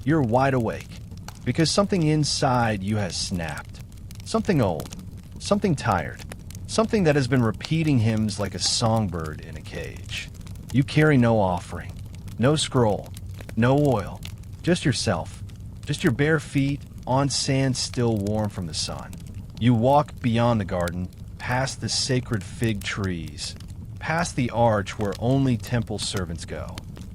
you're wide awake, because something inside you has snapped. Something old, something tired, something that has been repeating hymns like a songbird in a cage. You carry no offering, no scroll, no oil, just yourself, just your bare feet on sand still warm from the sun. You walk beyond the garden, past the sacred fig trees, past the arch where only temple servants go,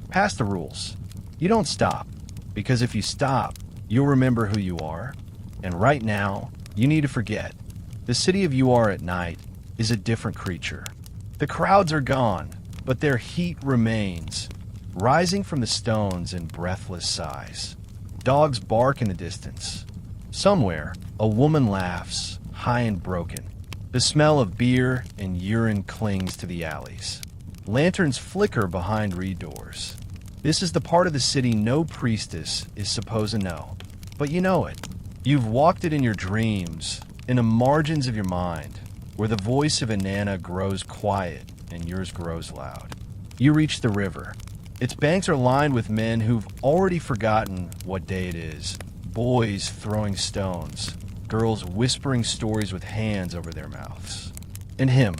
past the rules. You don't stop, because if you stop, you'll remember who you are. And right now, you need to forget. The city of you are at night is a different creature. The crowds are gone, but their heat remains, rising from the stones in breathless sighs. Dogs bark in the distance. Somewhere, a woman laughs, high and broken. The smell of beer and urine clings to the alleys. Lanterns flicker behind reed doors. This is the part of the city no priestess is supposed to know. But you know it. You've walked it in your dreams, in the margins of your mind, where the voice of Enheduanna grows quiet and yours grows loud. You reach the river. Its banks are lined with men who've already forgotten what day it is. Boys throwing stones, girls whispering stories with hands over their mouths. And him,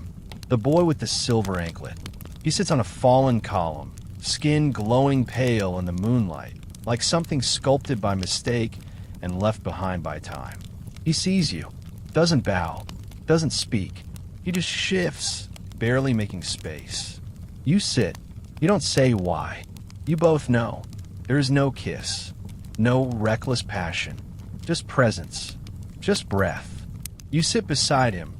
the boy with the silver anklet. He sits on a fallen column, skin glowing pale in the moonlight, like something sculpted by mistake and left behind by time. He sees you, doesn't bow, doesn't speak. He just shifts, barely making space. You sit. You don't say why. You both know. There is no kiss, no reckless passion, just presence, just breath. You sit beside him,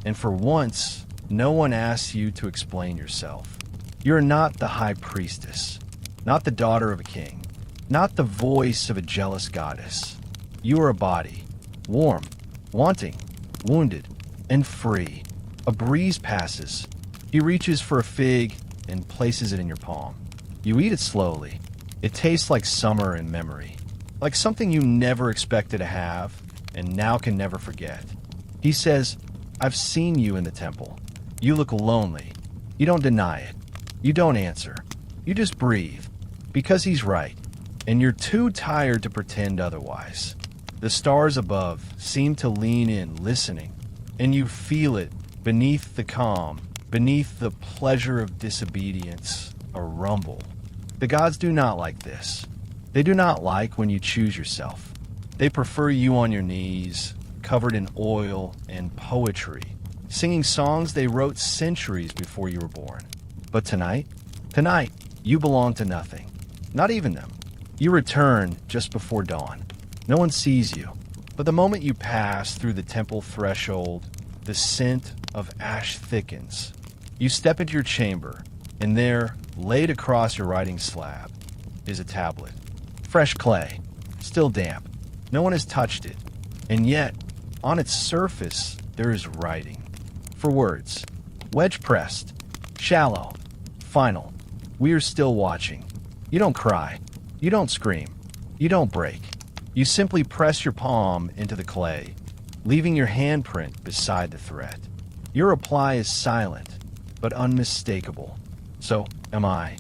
and for once, no one asks you to explain yourself. You're not the high priestess, not the daughter of a king, not the voice of a jealous goddess. You are a body, warm, wanting, wounded, and free. A breeze passes. He reaches for a fig and places it in your palm. You eat it slowly. It tastes like summer in memory, like something you never expected to have and now can never forget. He says, I've seen you in the temple. You look lonely. You don't deny it. You don't answer. You just breathe, because he's right, and you're too tired to pretend otherwise. The stars above seem to lean in, listening, and you feel it beneath the calm, beneath the pleasure of disobedience, a rumble. The gods do not like this. They do not like when you choose yourself. They prefer you on your knees, covered in oil and poetry, singing songs they wrote centuries before you were born. But tonight, you belong to nothing, not even them. You return just before dawn. No one sees you, but the moment you pass through the temple threshold, the scent of ash thickens. You step into your chamber, and there, laid across your writing slab, is a tablet. Fresh clay, still damp. No one has touched it, and yet, on its surface, there is writing. 4 words, wedge-pressed, shallow, final. We are still watching. You don't cry. You don't scream. You don't break. You simply press your palm into the clay, leaving your handprint beside the thread. Your reply is silent, but unmistakable. So am I.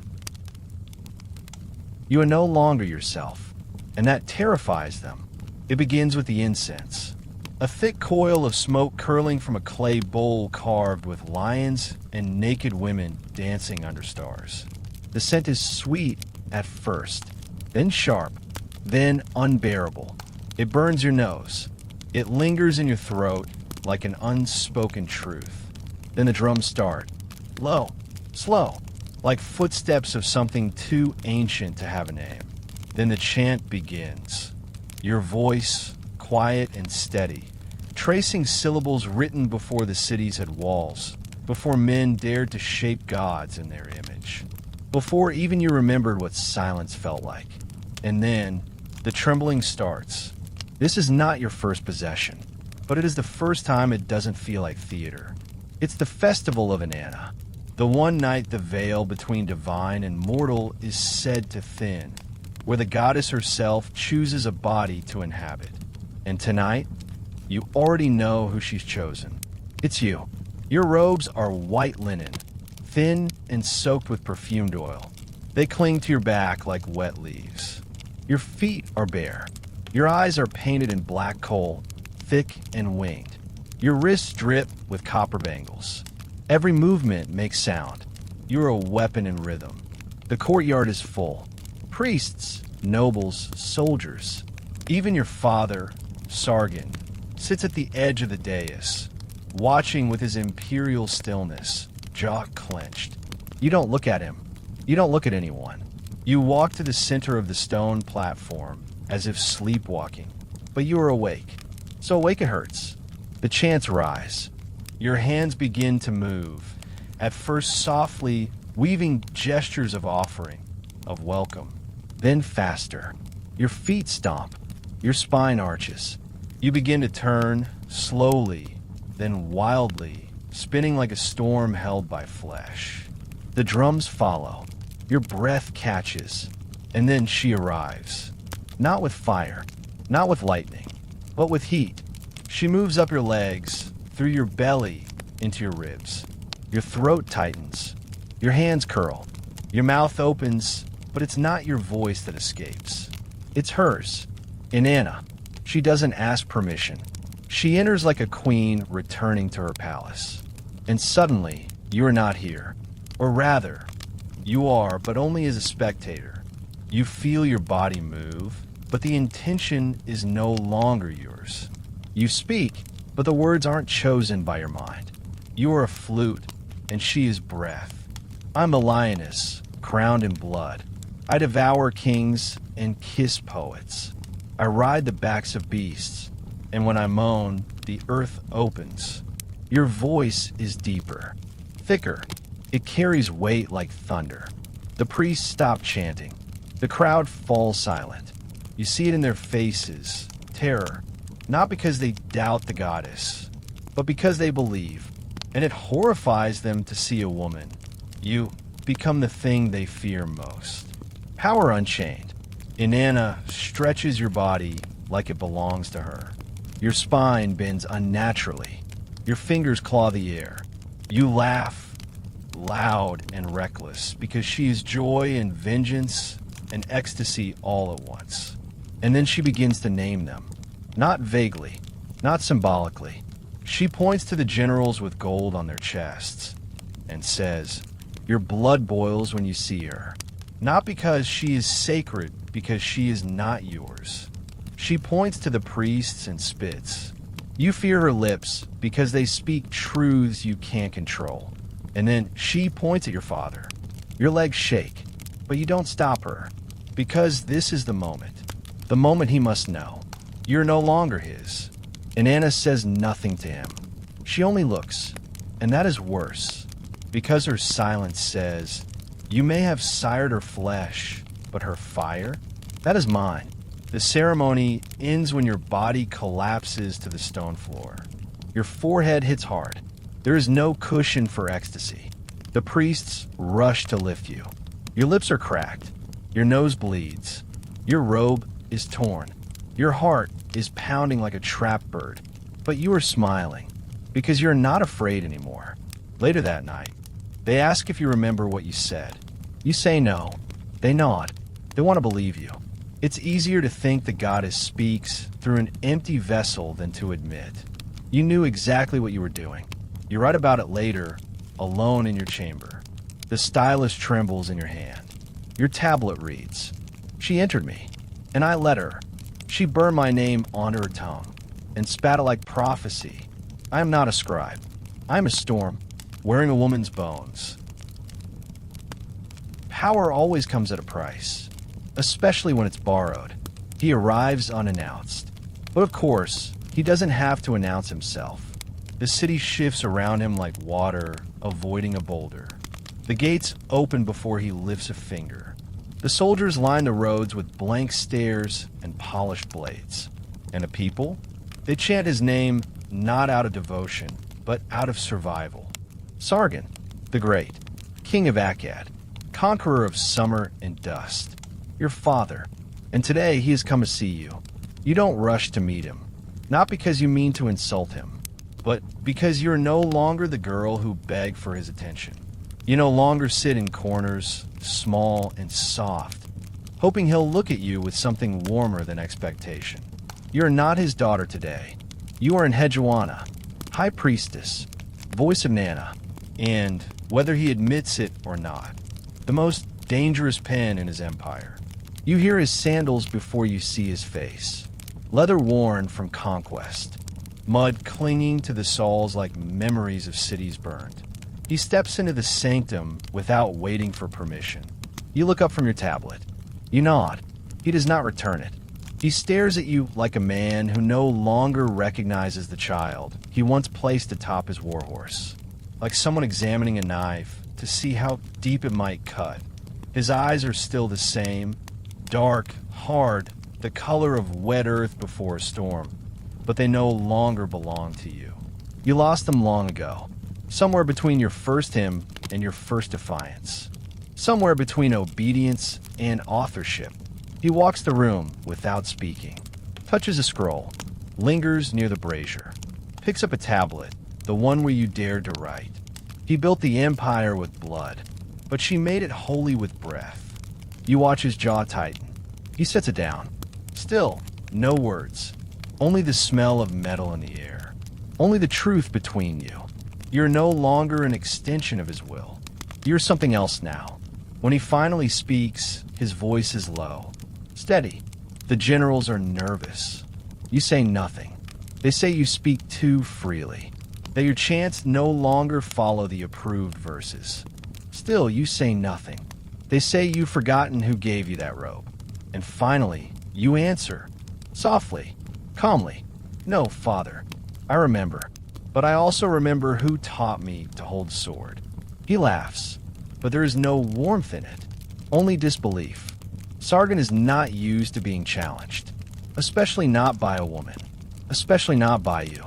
You are no longer yourself, and that terrifies them. It begins with the incense. A thick coil of smoke curling from a clay bowl carved with lions and naked women dancing under stars. The scent is sweet at first, then sharp, then unbearable. It burns your nose. It lingers in your throat like an unspoken truth. Then the drums start, low, slow, like footsteps of something too ancient to have a name. Then the chant begins. Your voice, quiet and steady, tracing syllables written before the cities had walls, before men dared to shape gods in their image, before even you remembered what silence felt like. And then, the trembling starts. This is not your first possession, but it is the first time it doesn't feel like theater. It's the festival of Enheduanna, the one night the veil between divine and mortal is said to thin, where the goddess herself chooses a body to inhabit. And tonight, you already know who she's chosen. It's you. Your robes are white linen, thin and soaked with perfumed oil. They cling to your back like wet leaves. Your feet are bare. Your eyes are painted in black coal, thick and winged. Your wrists drip with copper bangles. Every movement makes sound. You're a weapon in rhythm. The courtyard is full. Priests, nobles, soldiers. Even your father, Sargon, sits at the edge of the dais, watching with his imperial stillness, jaw clenched. You don't look at him. You don't look at anyone. You walk to the center of the stone platform, as if sleepwalking. But you are awake. So awake it hurts. The chants rise. Your hands begin to move, at first softly, weaving gestures of offering, of welcome. Then faster. Your feet stomp. Your spine arches. You begin to turn, slowly, then wildly, spinning like a storm held by flesh. The drums follow, your breath catches, and then she arrives. Not with fire, not with lightning, but with heat. She moves up your legs, through your belly, into your ribs. Your throat tightens, your hands curl, your mouth opens, but it's not your voice that escapes. It's hers. Enheduanna. She doesn't ask permission. She enters like a queen returning to her palace. And suddenly, you are not here. Or rather, you are, but only as a spectator. You feel your body move, but the intention is no longer yours. You speak, but the words aren't chosen by your mind. You are a flute, and she is breath. I'm a lioness, crowned in blood. I devour kings and kiss poets. I ride the backs of beasts, and when I moan, the earth opens. Your voice is deeper, thicker. It carries weight like thunder. The priests stop chanting. The crowd falls silent. You see it in their faces, terror, not because they doubt the goddess, but because they believe. And it horrifies them to see a woman. You become the thing they fear most. Power unchained. Enheduanna stretches your body like it belongs to her. Your spine bends unnaturally. Your fingers claw the air. You laugh, loud and reckless, because she is joy and vengeance and ecstasy all at once. And then she begins to name them. Not vaguely, not symbolically. She points to the generals with gold on their chests and says, "Your blood boils when you see her." Not because she is sacred, because she is not yours. She points to the priests and spits. You fear her lips because they speak truths you can't control. And then she points at your father. Your legs shake, but you don't stop her, because this is the moment he must know. You're no longer his. Enheduanna says nothing to him. She only looks, and that is worse, because her silence says, "You may have sired her flesh, but her fire, that is mine." The ceremony ends when your body collapses to the stone floor. Your forehead hits hard. There is no cushion for ecstasy. The priests rush to lift you. Your lips are cracked. Your nose bleeds. Your robe is torn. Your heart is pounding like a trapped bird. But you are smiling, because you're not afraid anymore. Later that night, they ask if you remember what you said. You say no. They nod. They want to believe you. It's easier to think the goddess speaks through an empty vessel than to admit. You knew exactly what you were doing. You write about it later, alone in your chamber. The stylus trembles in your hand. Your tablet reads, "She entered me, and I let her. She burned my name onto her tongue, and spat it like prophecy. I am not a scribe. I am a storm, wearing a woman's bones." Power always comes at a price, especially when it's borrowed. He arrives unannounced. But of course, he doesn't have to announce himself. The city shifts around him like water, avoiding a boulder. The gates open before he lifts a finger. The soldiers line the roads with blank stares and polished blades. And the people? They chant his name not out of devotion, but out of survival. Sargon, the Great, King of Akkad, conqueror of summer and dust. Your father. And today he has come to see you. You don't rush to meet him. Not because you mean to insult him, but because you're no longer the girl who begged for his attention. You no longer sit in corners, small and soft, hoping he'll look at you with something warmer than expectation. You're not his daughter today. You are Enheduanna, High Priestess, voice of Nana, and, whether he admits it or not, the most dangerous pen in his empire. You hear his sandals before you see his face. Leather worn from conquest. Mud clinging to the soles like memories of cities burned. He steps into the sanctum without waiting for permission. You look up from your tablet. You nod. He does not return it. He stares at you like a man who no longer recognizes the child he once placed atop his warhorse. Like someone examining a knife to see how deep it might cut. His eyes are still the same, dark, hard, the color of wet earth before a storm, but they no longer belong to you. You lost them long ago, somewhere between your first hymn and your first defiance, somewhere between obedience and authorship. He walks the room without speaking, touches a scroll, lingers near the brazier, picks up a tablet, the one where you dared to write. He built the empire with blood, but she made it holy with breath. You watch his jaw tighten. He sets it down. Still, no words. Only the smell of metal in the air. Only the truth between you. You're no longer an extension of his will. You're something else now. When he finally speaks, his voice is low, steady. The generals are nervous. You say nothing. They say you speak too freely, that your chants no longer follow the approved verses. Still, you say nothing. They say you've forgotten who gave you that robe. And finally, you answer, softly, calmly, "No, Father, I remember, but I also remember who taught me to hold sword." He laughs, but there is no warmth in it, only disbelief. Sargon is not used to being challenged, especially not by a woman, especially not by you.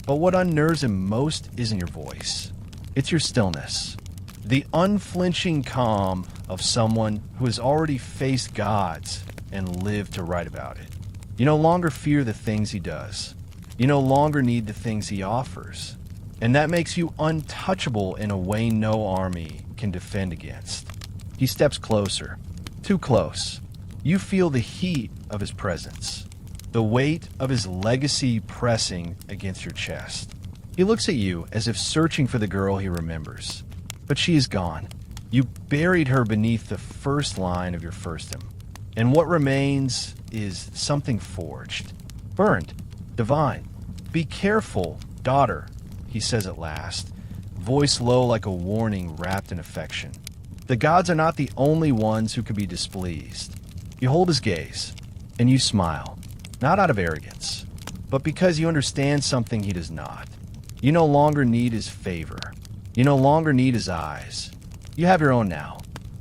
But what unnerves him most isn't your voice. It's your stillness. The unflinching calm of someone who has already faced gods and lived to write about it. You no longer fear the things he does. You no longer need the things he offers. And that makes you untouchable in a way no army can defend against. He steps closer, too close. You feel the heat of his presence, the weight of his legacy pressing against your chest. He looks at you as if searching for the girl he remembers. But she is gone. You buried her beneath the first line of your first hymn. And what remains is something forged, burned, divine. "Be careful, daughter," he says at last, voice low like a warning wrapped in affection. The gods are not the only ones who could be displeased. You hold his gaze, and you smile. Not out of arrogance, but because you understand something he does not. You no longer need his favor. You no longer need his eyes. You have your own now.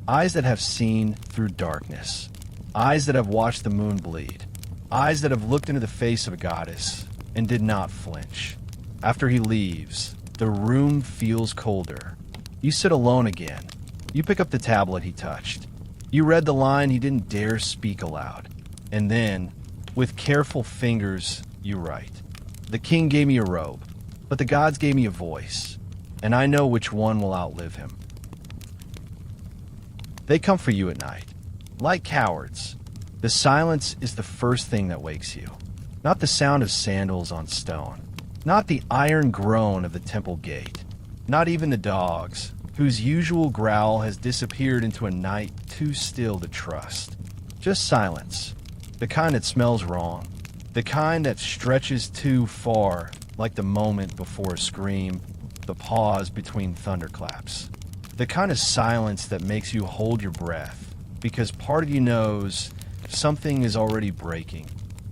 Eyes that have seen through darkness. Eyes that have watched the moon bleed. Eyes that have looked into the face of a goddess and did not flinch. After he leaves, the room feels colder. You sit alone again. You pick up the tablet he touched. You read the line he didn't dare speak aloud. And then, with careful fingers, you write. "The king gave me a robe, but the gods gave me a voice, and I know which one will outlive him." They come for you at night. Like cowards, the silence is the first thing that wakes you. Not the sound of sandals on stone. Not the iron groan of the temple gate. Not even the dogs, whose usual growl has disappeared into a night too still to trust. Just silence. The kind that smells wrong. The kind that stretches too far, like the moment before a scream, the pause between thunderclaps. The kind of silence that makes you hold your breath, because part of you knows something is already breaking.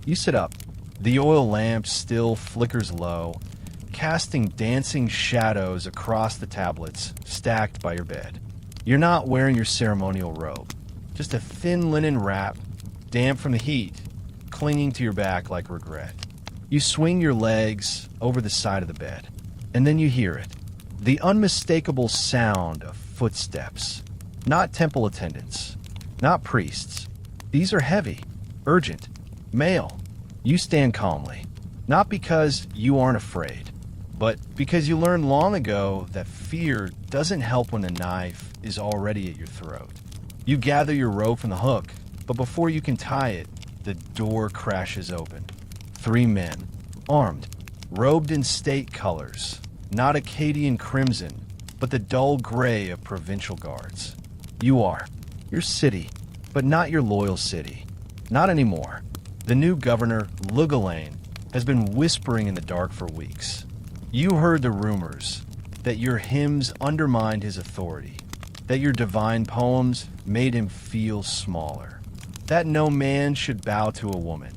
You sit up. The oil lamp still flickers low, casting dancing shadows across the tablets stacked by your bed. You're not wearing your ceremonial robe, just a thin linen wrap, damp from the heat, clinging to your back like regret. You swing your legs over the side of the bed, and then you hear it. The unmistakable sound of footsteps. Not temple attendants. Not priests. These are heavy, urgent, male. You stand calmly. Not because you aren't afraid, but because you learned long ago that fear doesn't help when the knife is already at your throat. You gather your rope from the hook, but before you can tie it, the door crashes open. 3 men, armed, robed in state colors, not Akkadian crimson, but the dull gray of provincial guards. You are. Your city, but not your loyal city. Not anymore. The new governor, Lugalain, has been whispering in the dark for weeks. You heard the rumors that your hymns undermined his authority, that your divine poems made him feel smaller, that no man should bow to a woman,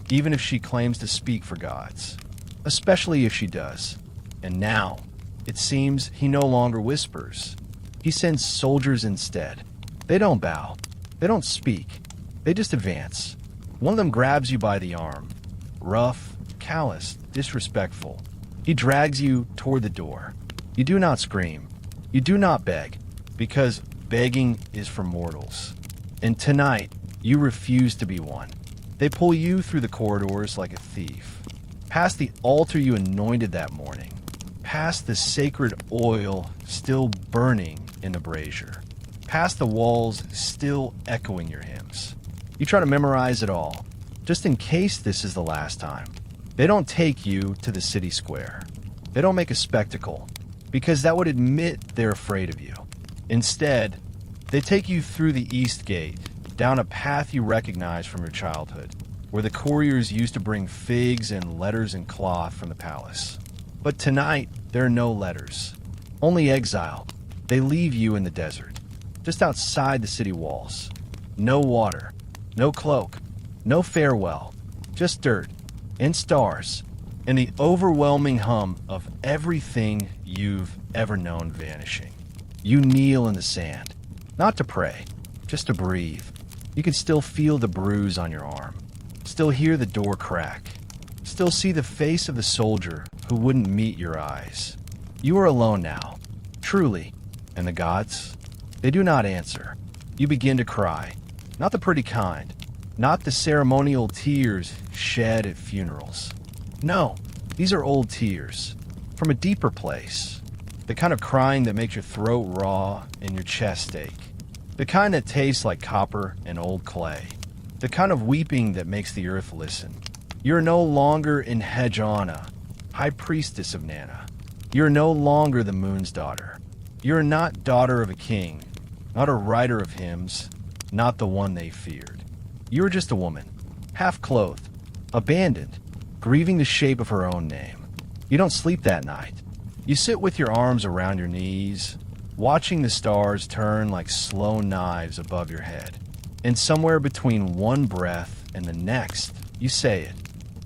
even if she claims to speak for gods, especially if she does. And now, it seems he no longer whispers. He sends soldiers instead. They don't bow. They don't speak. They just advance. One of them grabs you by the arm. Rough, callous, disrespectful. He drags you toward the door. You do not scream. You do not beg, because begging is for mortals. And tonight, you refuse to be one. They pull you through the corridors like a thief, past the altar you anointed that morning, past the sacred oil still burning in the brazier, past the walls still echoing your hymns. You try to memorize it all, just in case this is the last time. They don't take you to the city square. They don't make a spectacle, because that would admit they're afraid of you. Instead, they take you through the east gate, down a path you recognize from your childhood, where the couriers used to bring figs and letters and cloth from the palace. But tonight, there are no letters, only exile. They leave you in the desert, just outside the city walls. No water, no cloak, no farewell, just dirt and stars, and the overwhelming hum of everything you've ever known vanishing. You kneel in the sand, not to pray, just to breathe. You can still feel the bruise on your arm, still hear the door crack, still see the face of the soldier who wouldn't meet your eyes. You are alone now, truly, and the gods, they do not answer. You begin to cry, not the pretty kind, not the ceremonial tears shed at funerals. No, these are old tears, from a deeper place, the kind of crying that makes your throat raw and your chest ache, the kind that tastes like copper and old clay, the kind of weeping that makes the earth listen. You're no longer Enheduanna, high priestess of Nana. You're no longer the moon's daughter. You're not daughter of a king, not a writer of hymns, not the one they feared. You're just a woman, half-clothed, abandoned, grieving the shape of her own name. You don't sleep that night. You sit with your arms around your knees, watching the stars turn like slow knives above your head. And somewhere between one breath and the next, you say it,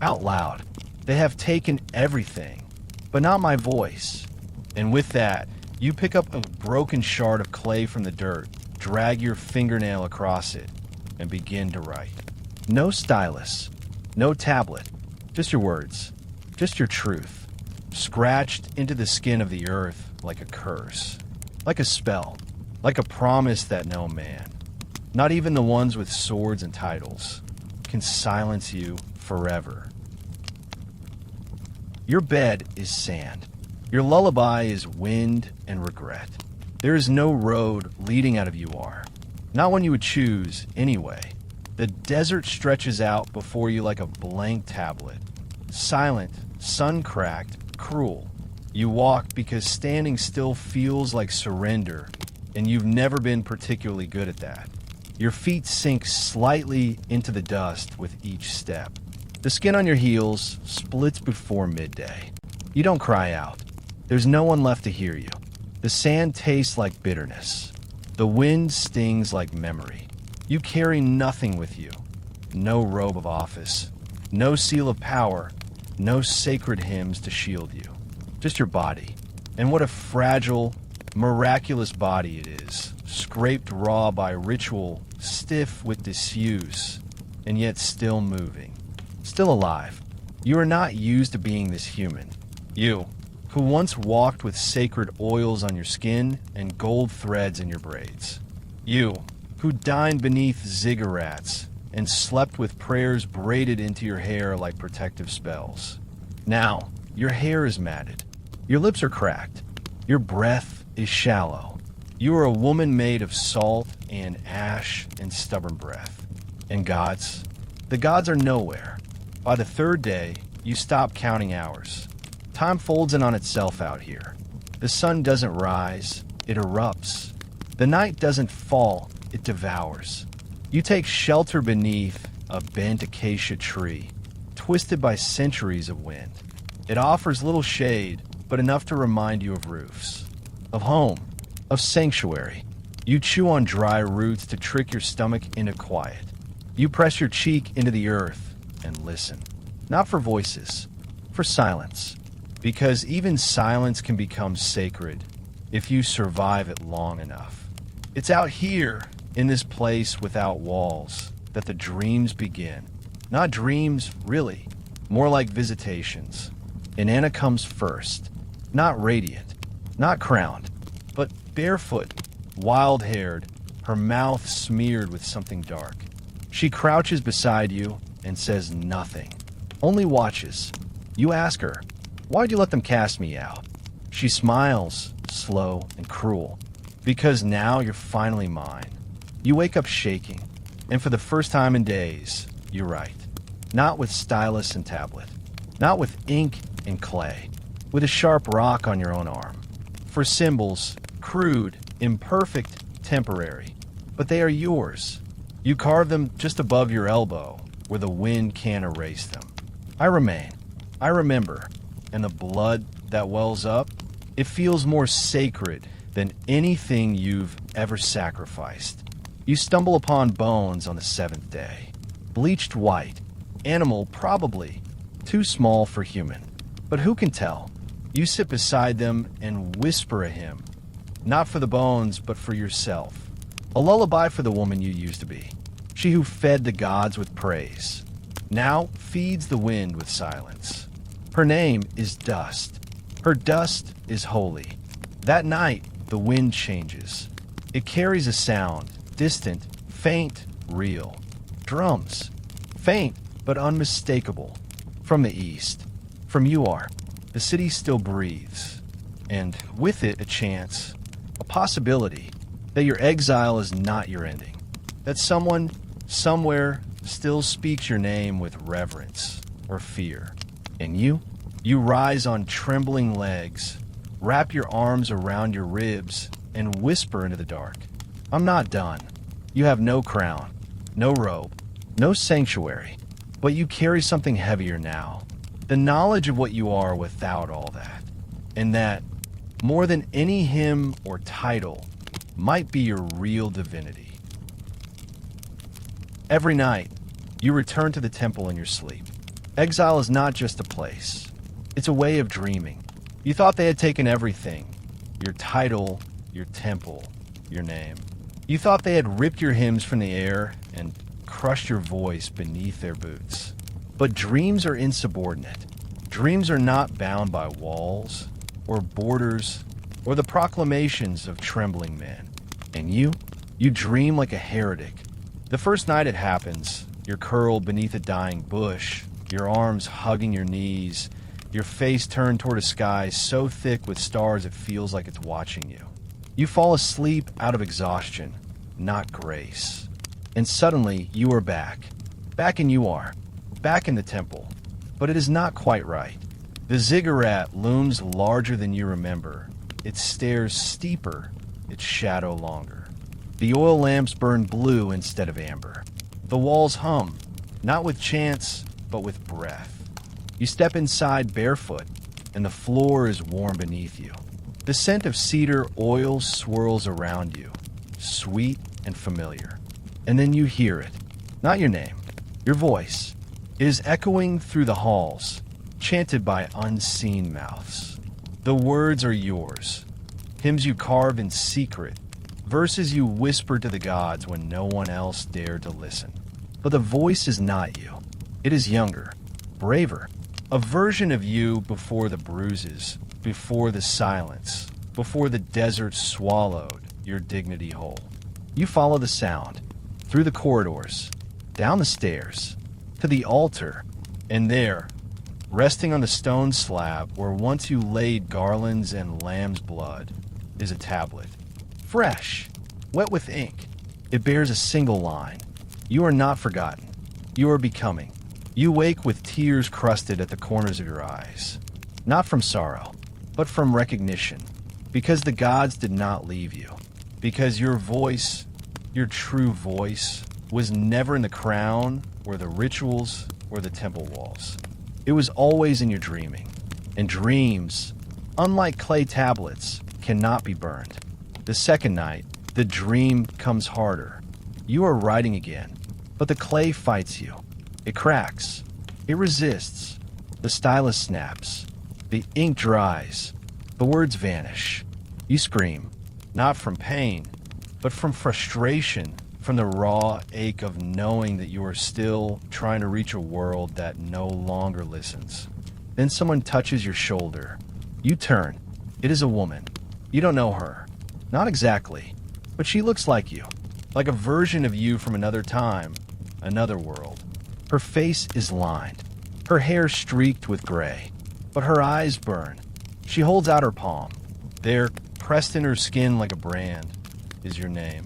out loud. They have taken everything, but not my voice. And with that, you pick up a broken shard of clay from the dirt, drag your fingernail across it, and begin to write. No stylus, no tablet, just your words, just your truth, scratched into the skin of the earth like a curse, like a spell, like a promise that no man, not even the ones with swords and titles, can silence you forever. Your bed is sand. Your lullaby is wind and regret. There is no road leading out of you are. Not one you would choose, anyway. The desert stretches out before you like a blank tablet. Silent, sun-cracked, cruel. You walk because standing still feels like surrender, and you've never been particularly good at that. Your feet sink slightly into the dust with each step. The skin on your heels splits before midday. You don't cry out. There's no one left to hear you. The sand tastes like bitterness. The wind stings like memory. You carry nothing with you. No robe of office. No seal of power. No sacred hymns to shield you. Just your body. And what a fragile, miraculous body it is. Scraped raw by ritual, stiff with disuse, and yet still moving. Still alive. You are not used to being this human. You, who once walked with sacred oils on your skin and gold threads in your braids. You, who dined beneath ziggurats and slept with prayers braided into your hair like protective spells. Now, your hair is matted. Your lips are cracked. Your breath is shallow. You are a woman made of salt and ash and stubborn breath. And gods? The gods are nowhere. By the third day, you stop counting hours. Time folds in on itself out here. The sun doesn't rise, it erupts. The night doesn't fall, it devours. You take shelter beneath a bent acacia tree, twisted by centuries of wind. It offers little shade, but enough to remind you of roofs, of home, of sanctuary. You chew on dry roots to trick your stomach into quiet. You press your cheek into the earth and listen. Not for voices, for silence. Because even silence can become sacred if you survive it long enough. It's out here, in this place without walls, that the dreams begin. Not dreams, really. More like visitations. Enheduanna comes first, not radiant, not crowned, but barefoot, wild-haired, her mouth smeared with something dark. She crouches beside you and says nothing, only watches. You ask her, "Why'd you let them cast me out?" She smiles, slow and cruel, "Because now you're finally mine." You wake up shaking, and for the first time in days, you write. Not with stylus and tablet, not with ink and clay, with a sharp rock on your own arm. For symbols, crude, imperfect, temporary, but they are yours. You carve them just above your elbow, where the wind can't erase them. I remain. I remember, and the blood that wells up, it feels more sacred than anything you've ever sacrificed. You stumble upon bones on the seventh day, bleached white, animal probably, too small for human. But who can tell? You sit beside them and whisper a hymn, not for the bones, but for yourself. A lullaby for the woman you used to be, she who fed the gods with praise, now feeds the wind with silence. Her name is dust. Her dust is holy. That night, the wind changes. It carries a sound, distant, faint, real. Drums. Faint, but unmistakable. From the east. From you are. The city still breathes. And with it, a chance, a possibility, that your exile is not your ending. That someone, somewhere, still speaks your name with reverence or fear. And you rise on trembling legs, wrap your arms around your ribs, and whisper into the dark. I'm not done. You have no crown, no robe, no sanctuary, but you carry something heavier now. The knowledge of what you are without all that. And that, more than any hymn or title, might be your real divinity. Every night, you return to the temple in your sleep. Exile is not just a place. It's a way of dreaming. You thought they had taken everything. Your title, your temple, your name. You thought they had ripped your hymns from the air and crushed your voice beneath their boots. But dreams are insubordinate. Dreams are not bound by walls or borders or the proclamations of trembling men. And you dream like a heretic. The first night it happens, you're curled beneath a dying bush, your arms hugging your knees, your face turned toward a sky so thick with stars it feels like it's watching you. You fall asleep out of exhaustion, not grace. And suddenly you are back. Back and you are. Back in the temple. But it is not quite right. The ziggurat looms larger than you remember. Its stairs steeper, its shadow longer. The oil lamps burn blue instead of amber. The walls hum, not with chants, but with breath. You step inside barefoot, and the floor is warm beneath you. The scent of cedar oil swirls around you, sweet and familiar. And then you hear it. Not your name, your voice. It is echoing through the halls, chanted by unseen mouths. The words are yours. Hymns you carve in secret. Verses you whisper to the gods when no one else dared to listen. But the voice is not you. It is younger, braver. A version of you before the bruises, before the silence, before the desert swallowed your dignity whole. You follow the sound, through the corridors, down the stairs, to the altar, and there, resting on the stone slab where once you laid garlands and lamb's blood, is a tablet. Fresh, wet with ink. It bears a single line. You are not forgotten. You are becoming. You wake with tears crusted at the corners of your eyes. Not from sorrow, but from recognition. Because the gods did not leave you. Because your voice, your true voice, was never in the crown or the rituals or the temple walls. It was always in your dreaming. And dreams, unlike clay tablets, cannot be burned. The second night, the dream comes harder. You are writing again, but the clay fights you. It cracks. It resists. The stylus snaps. The ink dries. The words vanish. You scream, not from pain, but from frustration, from the raw ache of knowing that you are still trying to reach a world that no longer listens. Then someone touches your shoulder. You turn. It is a woman. You don't know her. Not exactly, but she looks like you. Like a version of you from another time, another world. Her face is lined. Her hair streaked with gray. But her eyes burn. She holds out her palm. There, pressed in her skin like a brand, is your name.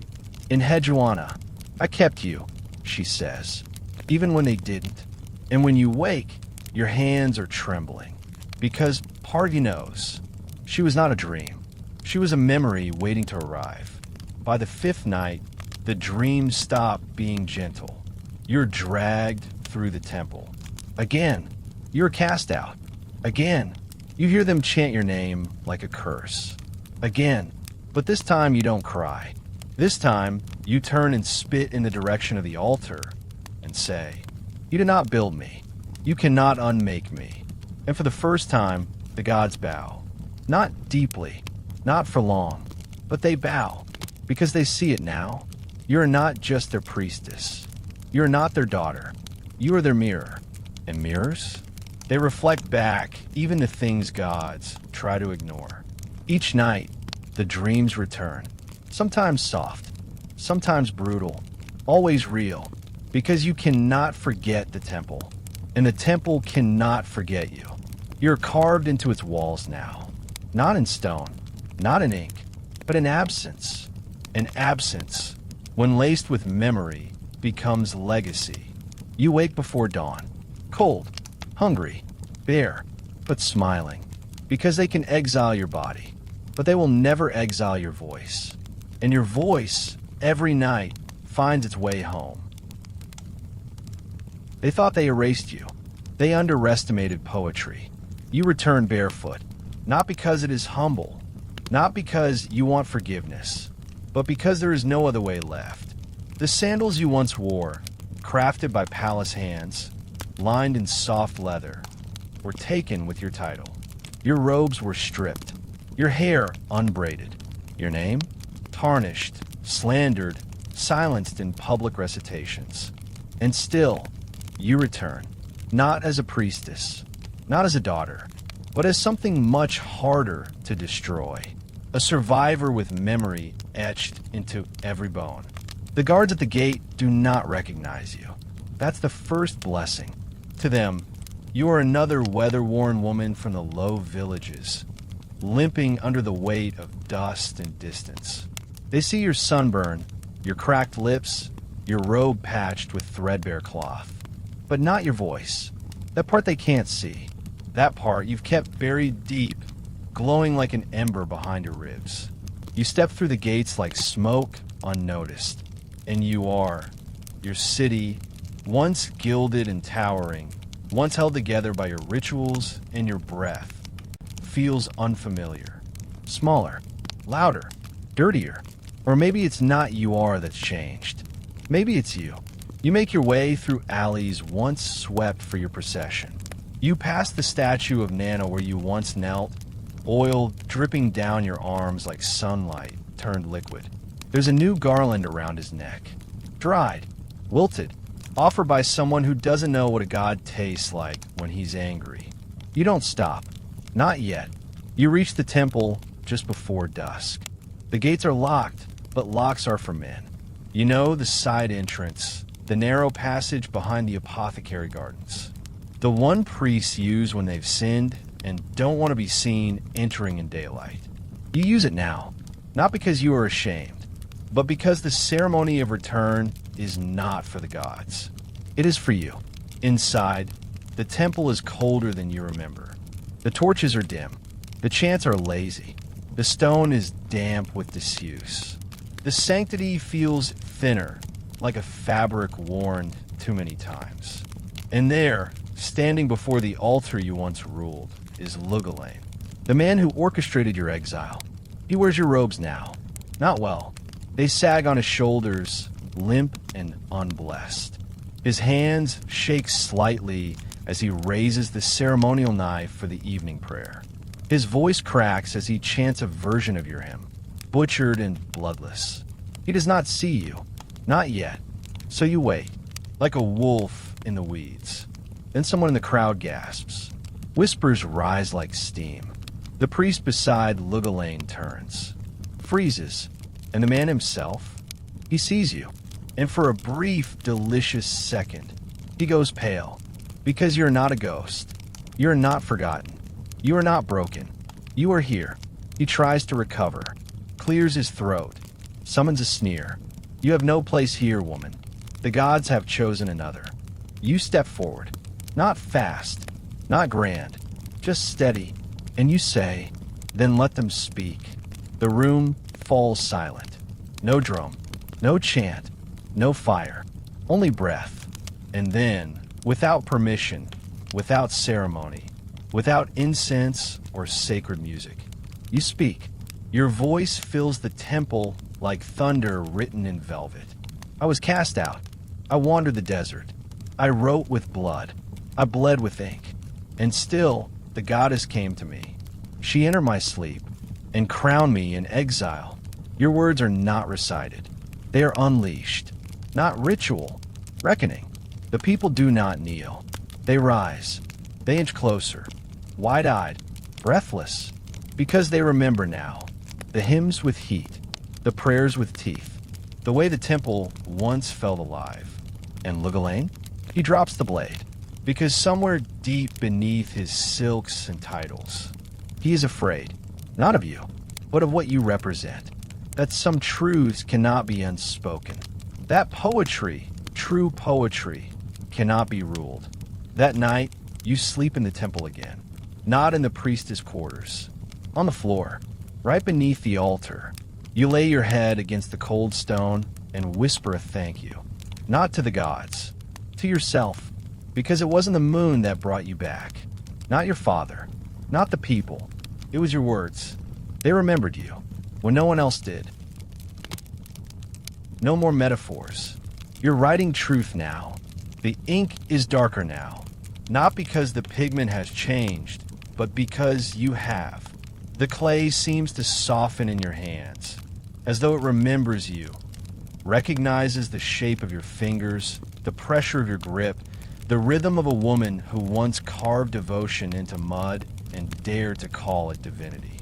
Enheduanna. I kept you, she says. Even when they didn't. And when you wake, your hands are trembling. Because part of you knows. She was not a dream. She was a memory waiting to arrive. By the fifth night, the dreams stop being gentle. You're dragged through the temple. Again, you're cast out. Again, you hear them chant your name like a curse. Again, but this time you don't cry. This time, you turn and spit in the direction of the altar and say, "You did not build me. You cannot unmake me." And for the first time, the gods bow. Not deeply, not for long, but they bow because they see it now. You are not just their priestess. You are not their daughter. You are their mirror. And mirrors? They reflect back even the things gods try to ignore. Each night, the dreams return. Sometimes soft, sometimes brutal, always real, because you cannot forget the temple, and the temple cannot forget you. You're carved into its walls now, not in stone, not in ink, but in absence. And absence, when laced with memory, becomes legacy. You wake before dawn, cold, hungry, bare, but smiling, because they can exile your body, but they will never exile your voice. And your voice, every night, finds its way home. They thought they erased you. They underestimated poetry. You return barefoot, not because it is humble, not because you want forgiveness, but because there is no other way left. The sandals you once wore, crafted by palace hands, lined in soft leather, were taken with your title. Your robes were stripped, your hair unbraided, your name tarnished, slandered, silenced in public recitations. And still, you return, not as a priestess, not as a daughter, but as something much harder to destroy, a survivor with memory etched into every bone. The guards at the gate do not recognize you. That's the first blessing. To them, you are another weather-worn woman from the low villages, limping under the weight of dust and distance. They see your sunburn, your cracked lips, your robe patched with threadbare cloth, but not your voice. That part they can't see. That part you've kept buried deep, glowing like an ember behind your ribs. You step through the gates like smoke unnoticed, and you are, your city, once gilded and towering, once held together by your rituals and your breath, feels unfamiliar, smaller, louder, dirtier. Or maybe it's not you are that's changed. Maybe it's you. You make your way through alleys once swept for your procession. You pass the statue of Nana where you once knelt, oil dripping down your arms like sunlight turned liquid. There's a new garland around his neck, dried, wilted, offered by someone who doesn't know what a god tastes like when he's angry. You don't stop. Not yet. You reach the temple just before dusk. The gates are locked, but locks are for men. You know the side entrance, the narrow passage behind the apothecary gardens. The one priests use when they've sinned and don't want to be seen entering in daylight. You use it now, not because you are ashamed, but because the ceremony of return is not for the gods. It is for you. Inside, the temple is colder than you remember. The torches are dim. The chants are lazy. The stone is damp with disuse. The sanctity feels thinner, like a fabric worn too many times. And there, standing before the altar you once ruled, is Lugalain, the man who orchestrated your exile. He wears your robes now. Not well. They sag on his shoulders, limp and unblessed. His hands shake slightly as he raises the ceremonial knife for the evening prayer. His voice cracks as he chants a version of your hymn, butchered and bloodless. He does not see you. Not yet. So you wait, like a wolf in the weeds. Then someone in the crowd gasps. Whispers rise like steam. The priest beside Lugalain turns, freezes, and the man himself, he sees you. And for a brief, delicious second, he goes pale, because you're not a ghost. You are not forgotten. You are not broken. You are here. He tries to recover, clears his throat, summons a sneer. You have no place here, woman. The gods have chosen another. You step forward, not fast, not grand, just steady, and you say, then let them speak. The room falls silent. No drum, no chant, no fire, only breath. And then, without permission, without ceremony, without incense or sacred music, you speak. Your voice fills the temple like thunder written in velvet. I was cast out. I wandered the desert. I wrote with blood. I bled with ink. And still, the goddess came to me. She entered my sleep and crowned me in exile. Your words are not recited. They are unleashed. Not ritual. Reckoning. The people do not kneel. They rise. They inch closer. Wide-eyed. Breathless. Because they remember now. The hymns with heat. The prayers with teeth. The way the temple once felt alive. And Lugalain? He drops the blade. Because somewhere deep beneath his silks and titles, he is afraid. Not of you, but of what you represent. That some truths cannot be unspoken. That poetry, true poetry, cannot be ruled. That night, you sleep in the temple again. Not in the priestess' quarters. On the floor, right beneath the altar, you lay your head against the cold stone and whisper a thank you. Not to the gods, to yourself, because it wasn't the moon that brought you back. Not your father, not the people. It was your words. They remembered you, when no one else did. No more metaphors. You're writing truth now. The ink is darker now. Not because the pigment has changed, but because you have. The clay seems to soften in your hands, as though it remembers you, recognizes the shape of your fingers, the pressure of your grip, the rhythm of a woman who once carved devotion into mud and dared to call it divinity.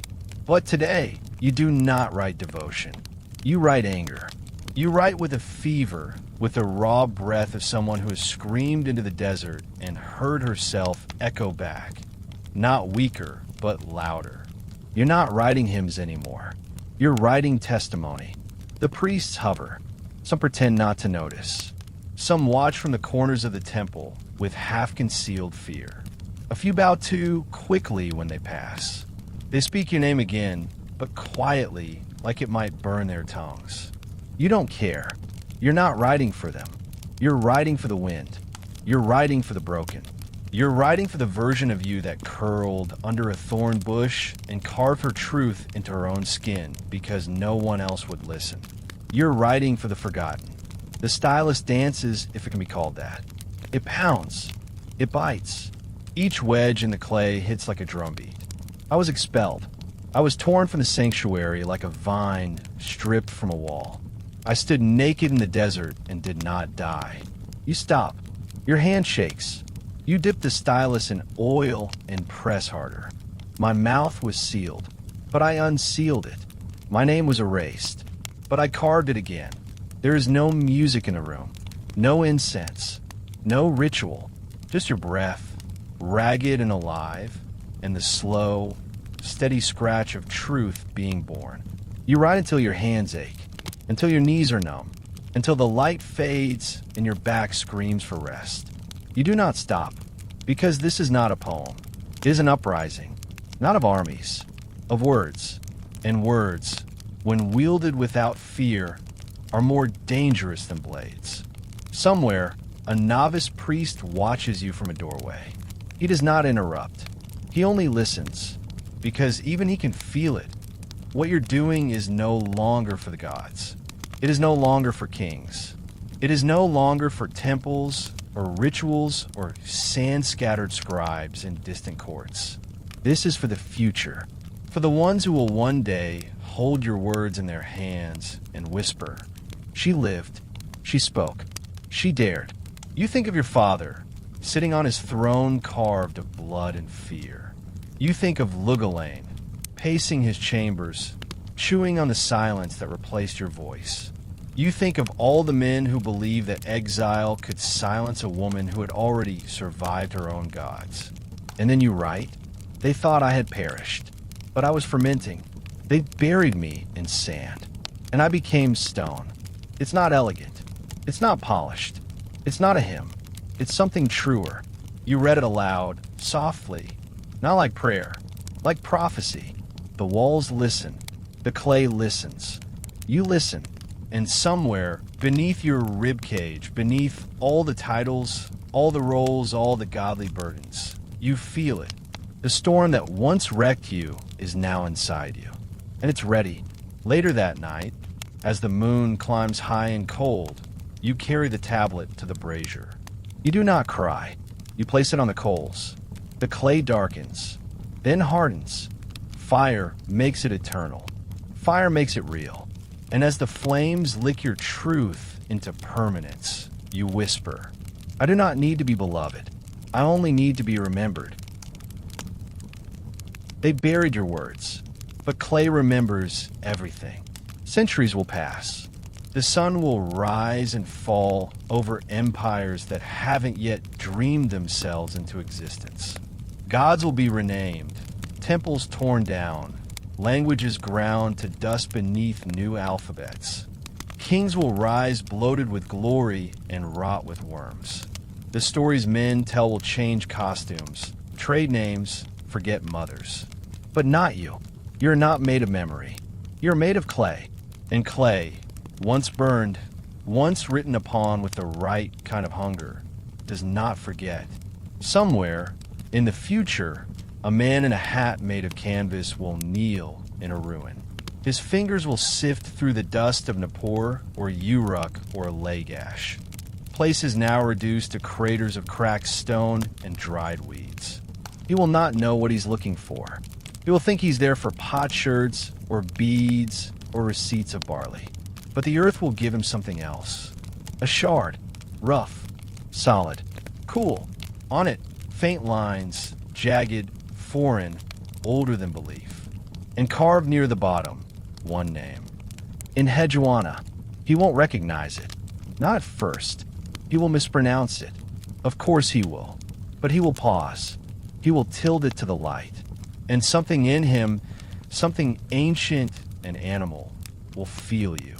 But today, you do not write devotion. You write anger. You write with a fever, with the raw breath of someone who has screamed into the desert and heard herself echo back. Not weaker, but louder. You're not writing hymns anymore. You're writing testimony. The priests hover. Some pretend not to notice. Some watch from the corners of the temple with half-concealed fear. A few bow too quickly when they pass. They speak your name again, but quietly, like it might burn their tongues. You don't care. You're not writing for them. You're writing for the wind. You're writing for the broken. You're writing for the version of you that curled under a thorn bush and carved her truth into her own skin because no one else would listen. You're writing for the forgotten. The stylus dances, if it can be called that. It pounds. It bites. Each wedge in the clay hits like a drumbeat. I was expelled. I was torn from the sanctuary like a vine stripped from a wall. I stood naked in the desert and did not die. You stop. Your hand shakes. You dip the stylus in oil and press harder. My mouth was sealed, but I unsealed it. My name was erased, but I carved it again. There is no music in the room, no incense, no ritual, just your breath, ragged and alive, and the slow, steady scratch of truth being born. You write until your hands ache, until your knees are numb, until the light fades and your back screams for rest. You do not stop, because this is not a poem. It is an uprising, not of armies, of words. And words, when wielded without fear, are more dangerous than blades. Somewhere, a novice priest watches you from a doorway. He does not interrupt. He only listens, because even he can feel it. What you're doing is no longer for the gods. It is no longer for kings. It is no longer for temples or rituals or sand-scattered scribes in distant courts. This is for the future, for the ones who will one day hold your words in their hands and whisper, "She lived. She spoke. She dared." You think of your father, sitting on his throne carved of blood and fear. You think of Lugalain, pacing his chambers, chewing on the silence that replaced your voice. You think of all the men who believed that exile could silence a woman who had already survived her own gods. And then you write, they thought I had perished, but I was fermenting. They buried me in sand, and I became stone. It's not elegant. It's not polished. It's not a hymn. It's something truer. You read it aloud, softly, not like prayer, like prophecy. The walls listen. The clay listens. You listen. And somewhere, beneath your ribcage, beneath all the titles, all the roles, all the godly burdens, you feel it. The storm that once wrecked you is now inside you. And it's ready. Later that night, as the moon climbs high and cold, you carry the tablet to the brazier. You do not cry. You place it on the coals. The clay darkens, then hardens. Fire makes it eternal. Fire makes it real. And as the flames lick your truth into permanence, you whisper, I do not need to be beloved. I only need to be remembered. They buried your words, but clay remembers everything. Centuries will pass. The sun will rise and fall over empires that haven't yet dreamed themselves into existence. Gods will be renamed, temples torn down, languages ground to dust beneath new alphabets. Kings will rise bloated with glory and rot with worms. The stories men tell will change costumes, trade names, forget mothers. But not you. You're not made of memory. You're made of clay. And clay, once burned, once written upon with the right kind of hunger, does not forget. Somewhere, in the future, a man in a hat made of canvas will kneel in a ruin. His fingers will sift through the dust of Nippur or Uruk or Lagash, places now reduced to craters of cracked stone and dried weeds. He will not know what he's looking for. He will think he's there for potsherds or beads or receipts of barley. But the earth will give him something else. A shard, rough, solid, cool. On it, faint lines, jagged, foreign, older than belief. And carved near the bottom, one name. Enheduanna. He won't recognize it. Not at first. He will mispronounce it. Of course he will. But he will pause. He will tilt it to the light. And something in him, something ancient and animal, will feel you.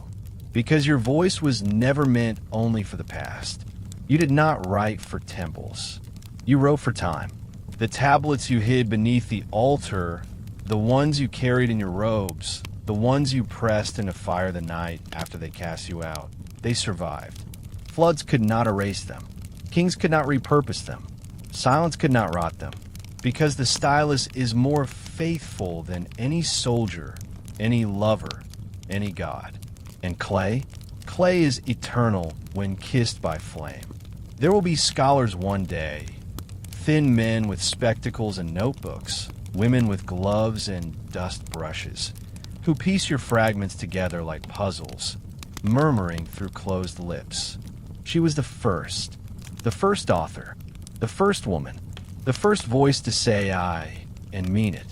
Because your voice was never meant only for the past. You did not write for temples. You wrote for time. The tablets you hid beneath the altar, the ones you carried in your robes, the ones you pressed into fire the night after they cast you out, they survived. Floods could not erase them. Kings could not repurpose them. Silence could not rot them. Because the stylus is more faithful than any soldier, any lover, any god. And clay? Clay is eternal when kissed by flame. There will be scholars one day, thin men with spectacles and notebooks, women with gloves and dust brushes, who piece your fragments together like puzzles, murmuring through closed lips. She was the first author, the first woman, the first voice to say I and mean it.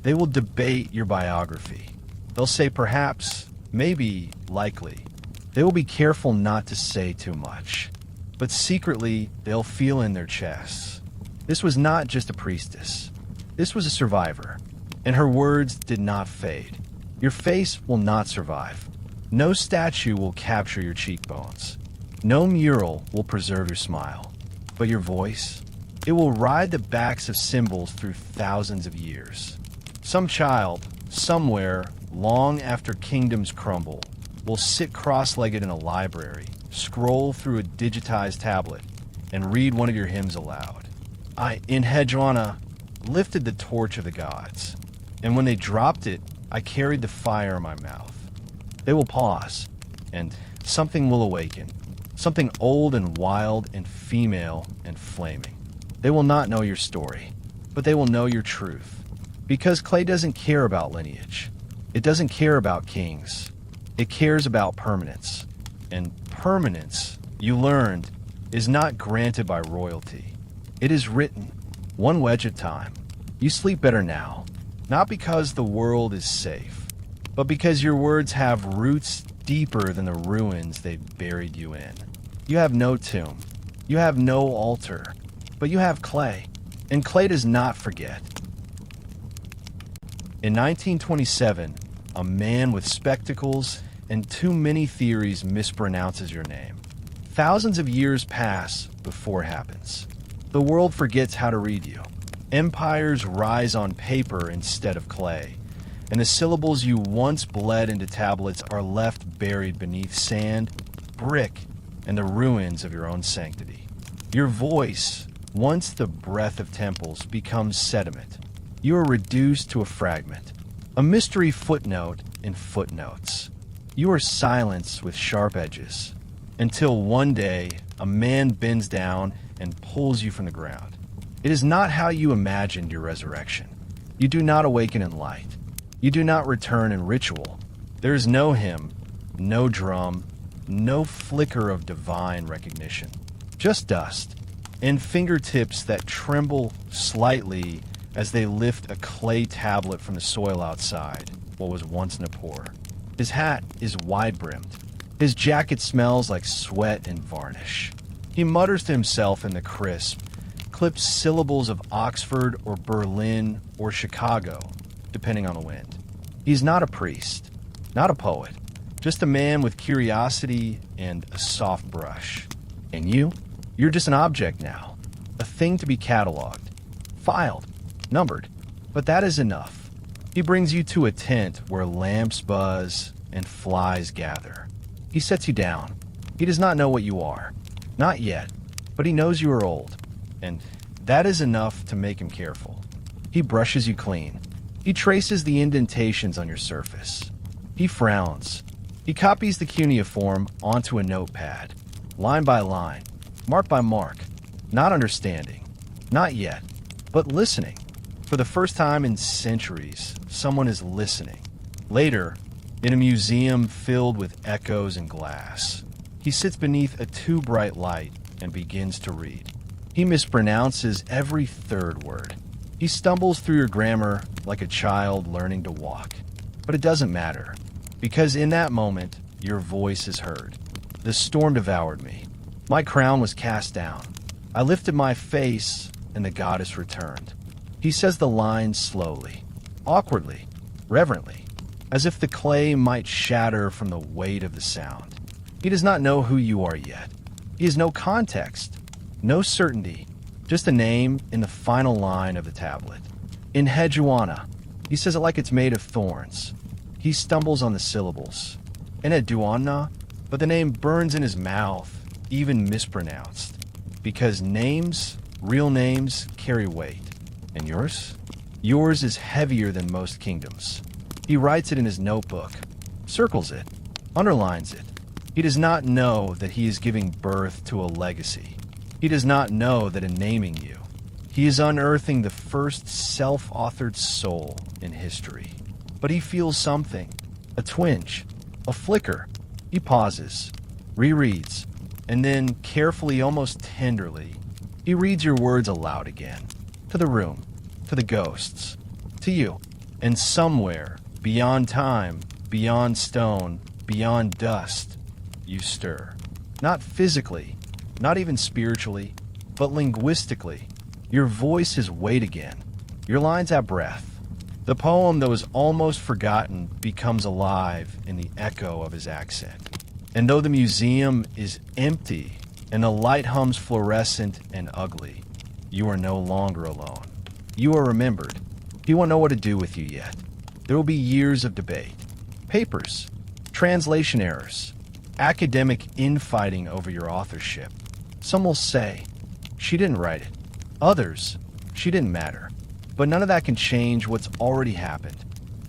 They will debate your biography. They'll say perhaps, maybe, likely. They will be careful not to say too much, but secretly they'll feel in their chests. This was not just a priestess. This was a survivor, and her words did not fade. Your face will not survive. No statue will capture your cheekbones. No mural will preserve your smile. But your voice, it will ride the backs of symbols through thousands of years. Some child, somewhere, long after kingdoms crumble, will sit cross-legged in a library, scroll through a digitized tablet, and read one of your hymns aloud. I, Enheduanna, lifted the torch of the gods, and when they dropped it, I carried the fire in my mouth. They will pause, and something will awaken, something old and wild and female and flaming. They will not know your story, but they will know your truth, because clay doesn't care about lineage. It doesn't care about kings. It cares about permanence. And permanence, you learned, is not granted by royalty. It is written, one wedge at a time. You sleep better now, not because the world is safe, but because your words have roots deeper than the ruins they've buried you in. You have no tomb. You have no altar, but you have clay, and clay does not forget. In 1927, a man with spectacles and too many theories mispronounces your name. Thousands of years pass before it happens. The world forgets how to read you. Empires rise on paper instead of clay, and the syllables you once bled into tablets are left buried beneath sand, brick, and the ruins of your own sanctity. Your voice, once the breath of temples, becomes sediment. You are reduced to a fragment, a mystery footnote in footnotes. You are silence with sharp edges, until one day a man bends down and pulls you from the ground. It is not how you imagined your resurrection. You do not awaken in light. You do not return in ritual. There is no hymn, no drum, no flicker of divine recognition. Just dust, and fingertips that tremble slightly as they lift a clay tablet from the soil outside what was once Nippur. His hat is wide-brimmed. His jacket smells like sweat and varnish. He mutters to himself in the crisp, clipped syllables of Oxford or Berlin or Chicago, depending on the wind. He's not a priest, not a poet, just a man with curiosity and a soft brush. And you're just an object now, a thing to be cataloged, filed, numbered. But that is enough. He brings you to a tent where lamps buzz and flies gather. He sets you down. He does not know what you are. Not yet, but he knows you are old. And that is enough to make him careful. He brushes you clean. He traces the indentations on your surface. He frowns. He copies the cuneiform onto a notepad, line by line, mark by mark, not understanding. Not yet, but listening. For the first time in centuries, someone is listening. Later, in a museum filled with echoes and glass, he sits beneath a too bright light and begins to read. He mispronounces every third word. He stumbles through your grammar like a child learning to walk. But it doesn't matter, because in that moment, your voice is heard. The storm devoured me. My crown was cast down. I lifted my face, and the goddess returned. He says the lines slowly, awkwardly, reverently, as if the clay might shatter from the weight of the sound. He does not know who you are yet. He has no context, no certainty, just a name in the final line of the tablet. Enheduanna. He says it like it's made of thorns. He stumbles on the syllables. Enheduanna, but the name burns in his mouth, even mispronounced. Because names, real names, carry weight. And yours? Yours is heavier than most kingdoms. He writes it in his notebook, circles it, underlines it. He does not know that he is giving birth to a legacy. He does not know that in naming you, he is unearthing the first self-authored soul in history. But he feels something, a twinge, a flicker. He pauses, rereads, and then carefully, almost tenderly, he reads your words aloud again. To the room, to the ghosts, to you. And somewhere, beyond time, beyond stone, beyond dust, you stir. Not physically, not even spiritually, but linguistically. Your voice is weight again. Your lines have breath. The poem that was almost forgotten becomes alive in the echo of his accent. And though the museum is empty and the light hums fluorescent and ugly, you are no longer alone. You are remembered. He won't know what to do with you yet. There will be years of debate, papers, translation errors, academic infighting over your authorship. Some will say, she didn't write it. Others, she didn't matter. But none of that can change what's already happened.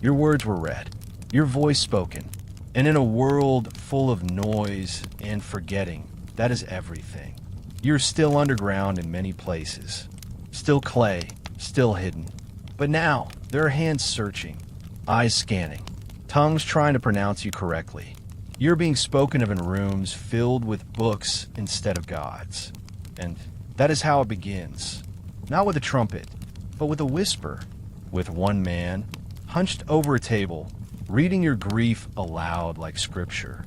Your words were read, your voice spoken, and in a world full of noise and forgetting, that is everything. You're still underground in many places, still clay, still hidden. But now, there are hands searching, eyes scanning, tongues trying to pronounce you correctly. You're being spoken of in rooms filled with books instead of gods. And that is how it begins. not with a trumpet, but with a whisper, with one man, hunched over a table, reading your grief aloud like scripture.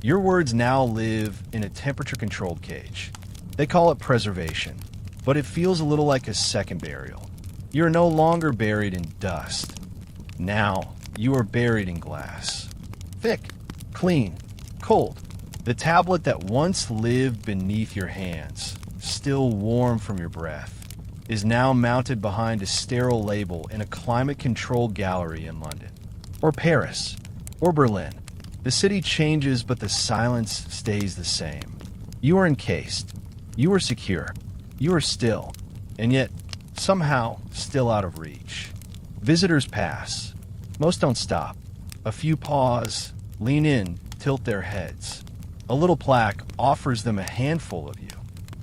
Your words now live in a temperature-controlled cage. They call it preservation, but it feels a little like a second burial. You are no longer buried in dust. Now, you are buried in glass. Thick, clean, cold. The tablet that once lived beneath your hands, still warm from your breath, is now mounted behind a sterile label in a climate-controlled gallery in London, or Paris, or Berlin. The city changes, but the silence stays the same. You are encased. You are secure. You are still, and yet somehow still out of reach. Visitors pass. Most don't stop. A few pause, lean in, tilt their heads. A little plaque offers them a handful of you.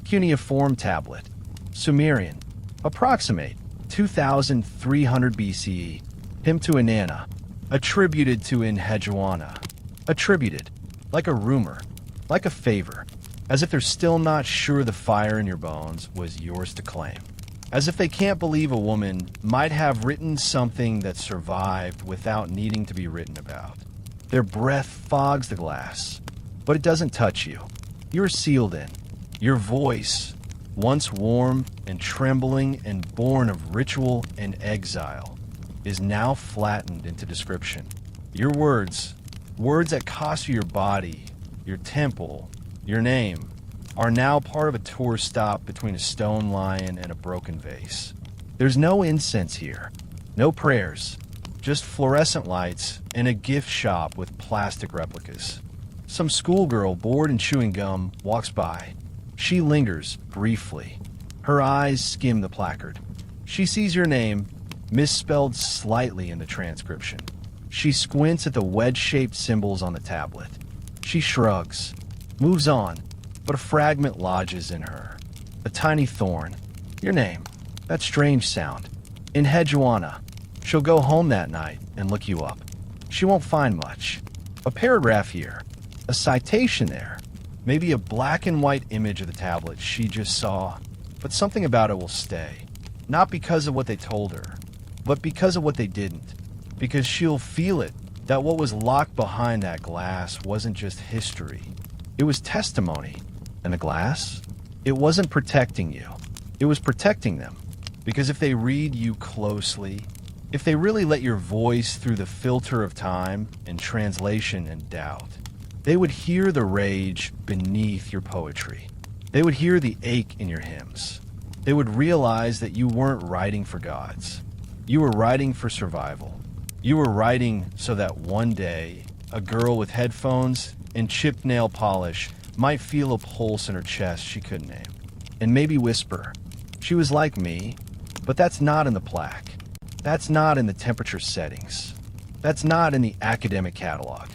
Cuneiform tablet. Sumerian. Approximate 2300 BCE. Hymn to Inanna. Attributed to Enheduanna. Attributed. Like a rumor. Like a favor. As if they're still not sure the fire in your bones was yours to claim. As if they can't believe a woman might have written something that survived without needing to be written about. Their breath fogs the glass, but it doesn't touch you. You're sealed in. Your voice, once warm and trembling and born of ritual and exile, is now flattened into description. Your words that cost you your body, your temple, your name, are now part of a tour stop between a stone lion and a broken vase. There's no incense here, no prayers, just fluorescent lights and a gift shop with plastic replicas. Some schoolgirl, bored and chewing gum, walks by. She lingers briefly. Her eyes skim the placard. She sees your name, misspelled slightly in the transcription. She squints at the wedge-shaped symbols on the tablet. She shrugs, moves on, but a fragment lodges in her. A tiny thorn. Your name. That strange sound. Enheduanna. She'll go home that night and look you up. She won't find much. A paragraph here. A citation there. Maybe a black and white image of the tablet she just saw. But something about it will stay. Not because of what they told her, but because of what they didn't. Because she'll feel it, that what was locked behind that glass wasn't just history. It was testimony. And the glass? It wasn't protecting you. It was protecting them. Because if they read you closely, if they really let your voice through the filter of time and translation and doubt, they would hear the rage beneath your poetry. They would hear the ache in your hymns. They would realize that you weren't writing for gods. You were writing for survival. You were writing so that one day, a girl with headphones and chipped nail polish might feel a pulse in her chest she couldn't name, and maybe whisper, "She was like me," but that's not in the plaque. That's not in the temperature settings. That's not in the academic catalog,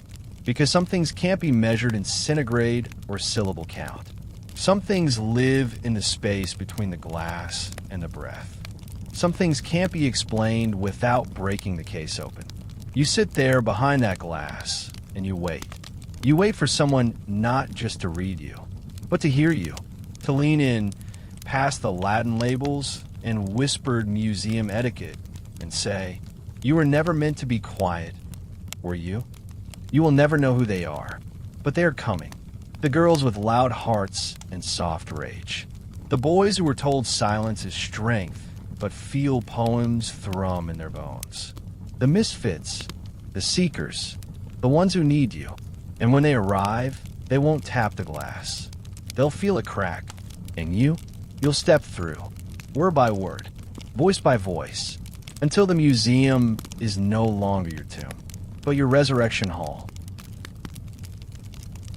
because some things can't be measured in centigrade or syllable count. Some things live in the space between the glass and the breath. Some things can't be explained without breaking the case open. You sit there behind that glass and you wait. You wait for someone not just to read you, but to hear you, to lean in past the Latin labels and whispered museum etiquette and say, "You were never meant to be quiet, were you? You will never know who they are, but they are coming. The girls with loud hearts and soft rage. The boys who were told silence is strength, but feel poems thrum in their bones. The misfits, the seekers, the ones who need you. And when they arrive, they won't tap the glass. They'll feel it crack. And you'll step through, word by word, voice by voice, until the museum is no longer your tomb, but your resurrection hall.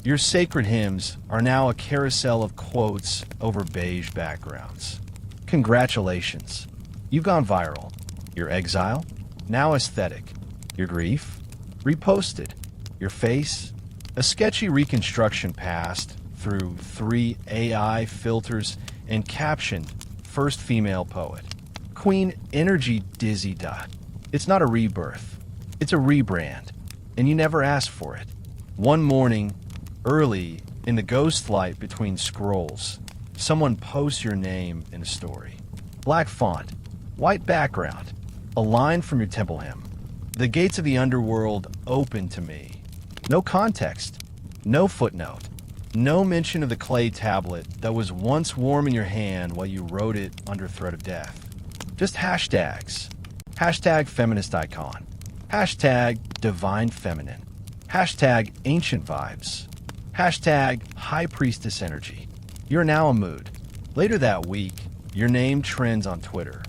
Your sacred hymns are now a carousel of quotes over beige backgrounds. Congratulations. You've gone viral. Your exile, now aesthetic. Your grief, reposted. Your face, a sketchy reconstruction passed through 3 AI filters and captioned first female poet. Queen Energy Dizzy Dot. It's not a rebirth. It's a rebrand. And you never asked for it. One morning, early in the ghost light between scrolls, Someone posts your name in a story. Black font, white background, a line from your temple hymn. The gates of the underworld open to me. No context, no footnote, no mention of the clay tablet that was once warm in your hand while you wrote it under threat of death. Just hashtags. Hashtag feminist icon. Hashtag divine feminine. Hashtag ancient vibes. Hashtag high priestess energy. You're now a mood. Later that week, your name trends on Twitter.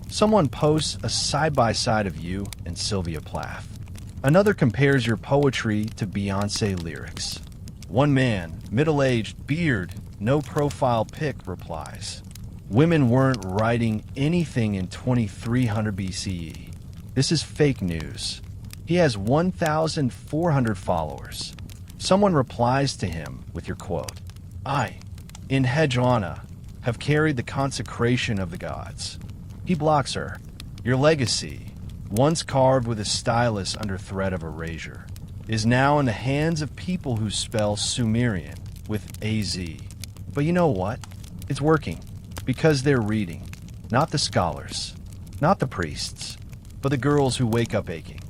Someone posts a side-by-side of you and Sylvia Plath. Another compares your poetry to Beyoncé lyrics. One man, middle-aged, beard, no profile pic, replies, "Women weren't writing anything in 2300 BCE. This is fake news." He has 1,400 followers. Someone replies to him with your quote, "I, Enheduanna, have carried the consecration of the gods." He blocks her. Your legacy, once carved with a stylus under threat of erasure, is now in the hands of people who spell Sumerian with AZ. But you know what? It's working, because they're reading. Not the scholars, not the priests, but the girls who wake up aching.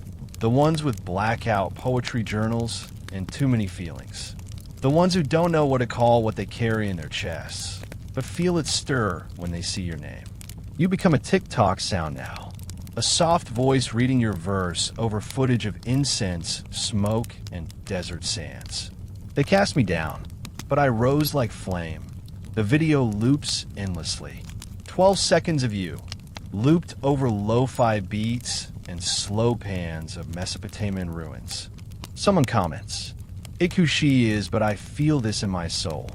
The ones with blackout poetry journals and too many feelings. The ones who don't know what to call what they carry in their chests, but feel it stir when they see your name. You become a TikTok sound now. A soft voice reading your verse over footage of incense, smoke, and desert sands. They cast me down, but I rose like flame. The video loops endlessly. 12 seconds of you, looped over lo-fi beats and slow pans of Mesopotamian ruins. Someone comments, "It who she is, but I feel this in my soul."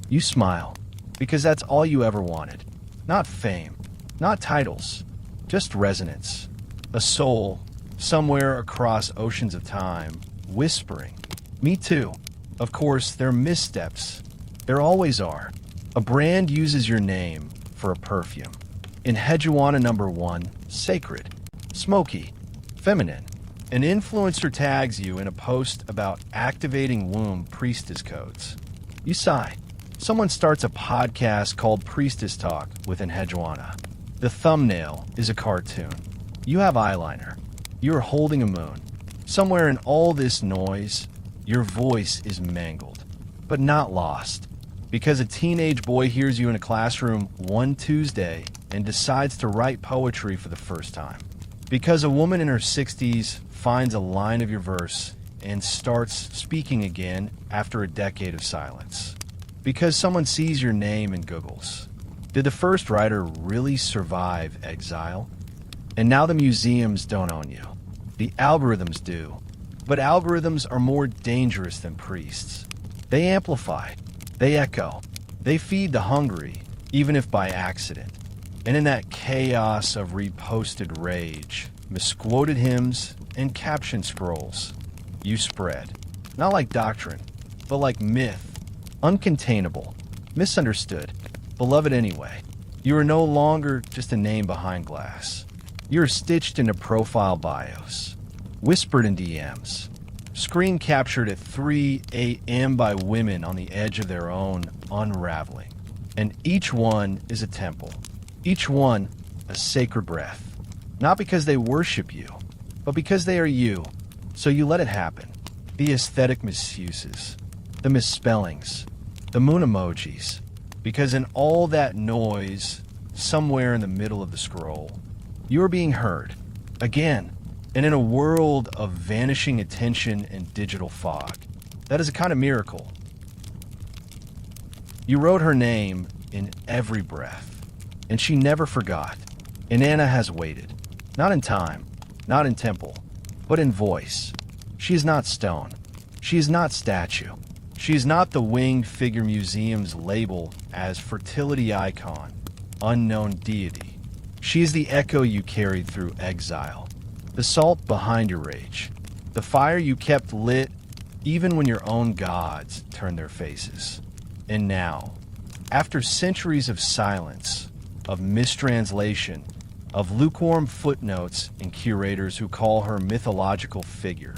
You smile, because that's all you ever wanted. Not fame, not titles, just resonance. A soul, somewhere across oceans of time, whispering, "Me too." Of course, there are missteps. There always are. A brand uses your name for a perfume. Enheduanna number 1, sacred, smoky, feminine. An influencer tags you in a post about activating womb priestess codes. You sigh. Someone starts a podcast called Priestess Talk with Enheduanna. The thumbnail is a cartoon. You have eyeliner. You are holding a moon. Somewhere in all this noise, your voice is mangled, but not lost. Because a teenage boy hears you in a classroom one Tuesday and decides to write poetry for the first time. Because a woman in her 60s finds a line of your verse and starts speaking again after a decade of silence. Because someone sees your name and Googles. Did the first writer really survive exile? And now the museums don't own you. The algorithms do. But algorithms are more dangerous than priests. They amplify. They echo. They feed the hungry, even if by accident. And in that chaos of reposted rage, misquoted hymns, and caption scrolls, you spread. Not like doctrine, but like myth. Uncontainable. Misunderstood. Beloved anyway. You are no longer just a name behind glass. You are stitched into profile bios. Whispered in DMs. Screen captured at 3 a.m. by women on the edge of their own unraveling. And each one is a temple. Each one a sacred breath. Not because they worship you, but because they are you. So you let it happen. The aesthetic misuses. The misspellings. The moon emojis. Because in all that noise, somewhere in the middle of the scroll, you are being heard. Again. And in a world of vanishing attention and digital fog, that is a kind of miracle. You wrote her name in every breath, and she never forgot. And Anna has waited, not in time, not in temple, but in voice. She is not stone. She is not statue. She is not the winged figure museums label as fertility icon, unknown deity. She is the echo you carried through exile. The salt behind your rage. The fire you kept lit even when your own gods turned their faces. And now, after centuries of silence, of mistranslation, of lukewarm footnotes and curators who call her mythological figure,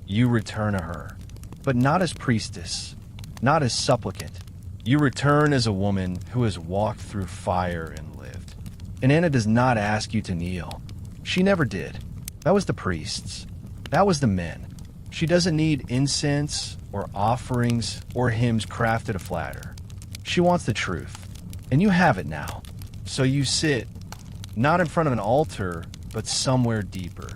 you return to her. But not as priestess, not as supplicant, You return as a woman who has walked through fire and lived. Enheduanna does not ask you to kneel. She never did. That was the priests. That was the men. She doesn't need incense or offerings or hymns crafted to flatter. She wants the truth. And you have it now. So you sit, not in front of an altar, but somewhere deeper.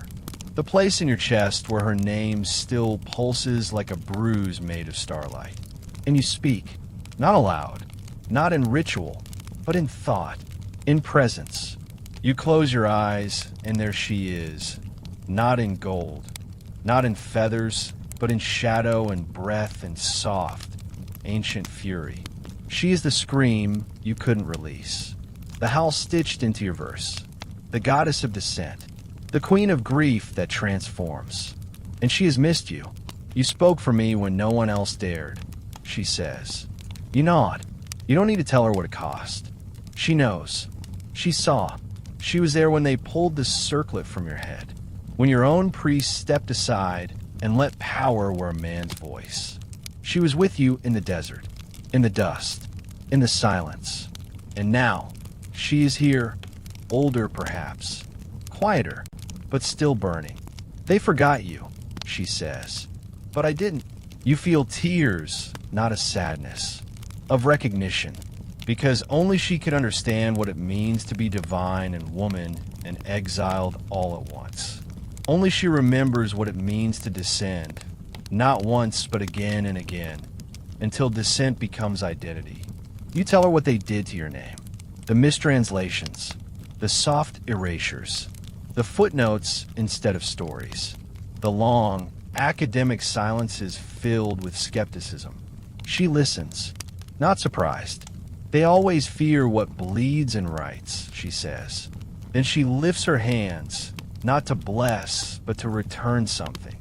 The place in your chest where her name still pulses like a bruise made of starlight. And you speak, not aloud, not in ritual, but in thought, in presence. You close your eyes, and there she is, not in gold, not in feathers, but in shadow and breath and soft, ancient fury. She is the scream you couldn't release, the howl stitched into your verse, the goddess of descent, the queen of grief that transforms. And she has missed you. You spoke for me when no one else dared, she says. You nod. You don't need to tell her what it cost. She knows. She saw. She was there when they pulled the circlet from your head, when your own priest stepped aside and let power wear a man's voice. She was with you in the desert, in the dust, in the silence. And now, she is here, older perhaps, quieter, but still burning. They forgot you, she says. But I didn't. You feel tears, not a sadness, of recognition, because only she could understand what it means to be divine and woman and exiled all at once. Only she remembers what it means to descend, not once but again and again, until descent becomes identity. You tell her what they did to your name, the mistranslations, the soft erasures, the footnotes instead of stories, the long, academic silences filled with skepticism. She listens, not surprised. They always fear what bleeds and writes, she says. Then she lifts her hands, not to bless, but to return something.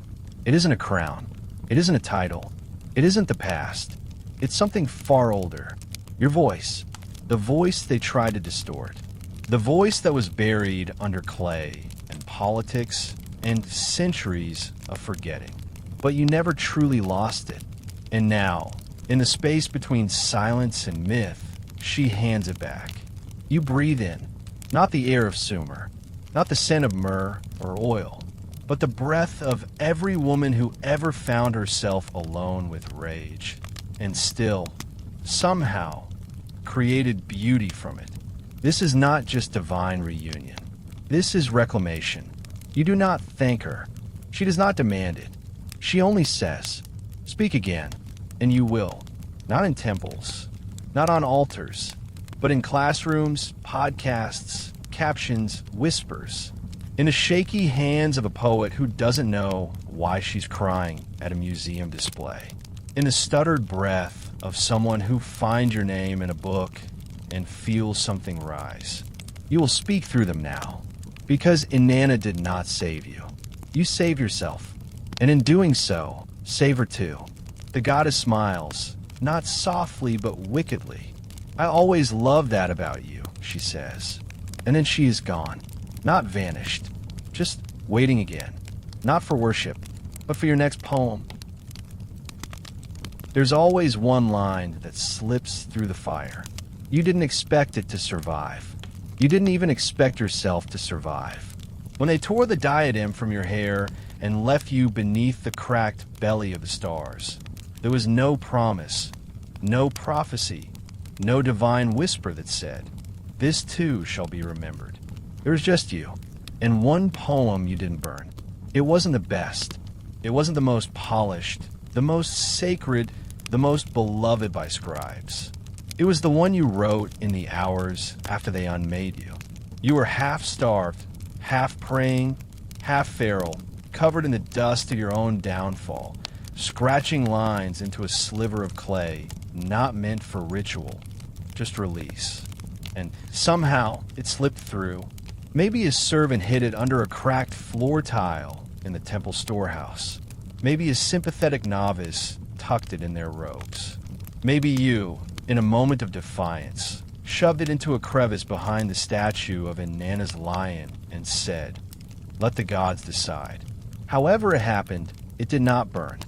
It isn't a crown. It isn't a title. It isn't the past. It's something far older. Your voice. The voice they tried to distort. The voice that was buried under clay and politics and centuries of forgetting. But you never truly lost it. And now, in the space between silence and myth, she hands it back. You breathe in, not the air of Sumer, not the scent of myrrh or oil, but the breath of every woman who ever found herself alone with rage, and still, somehow, created beauty from it. This is not just divine reunion. This is reclamation. You do not thank her. She does not demand it. She only says, "Speak again," and you will. Not in temples, not on altars, but in classrooms, podcasts, captions, whispers. In the shaky hands of a poet who doesn't know why she's crying at a museum display. In the stuttered breath of someone who finds your name in a book and feels something rise. You will speak through them now, because Enheduanna did not save you. You save yourself, and in doing so, save her too. The goddess smiles, not softly but wickedly. I always loved that about you, she says. And then she is gone, not vanished, just waiting again, not for worship, but for your next poem. There's always one line that slips through the fire. You didn't expect it to survive. You didn't even expect yourself to survive. When they tore the diadem from your hair and left you beneath the cracked belly of the stars, there was no promise, no prophecy, no divine whisper that said, "This too shall be remembered." There was just you, and one poem you didn't burn. It wasn't the best. It wasn't the most polished, the most sacred, the most beloved by scribes. It was the one you wrote in the hours after they unmade you. You were half-starved, half praying, half feral, covered in the dust of your own downfall, scratching lines into a sliver of clay, not meant for ritual, just release. And somehow it slipped through. Maybe a servant hid it under a cracked floor tile in the temple storehouse. Maybe a sympathetic novice tucked it in their robes. Maybe you, in a moment of defiance, shoved it into a crevice behind the statue of Enheduanna's lion and said, "Let the gods decide." However it happened, it did not burn.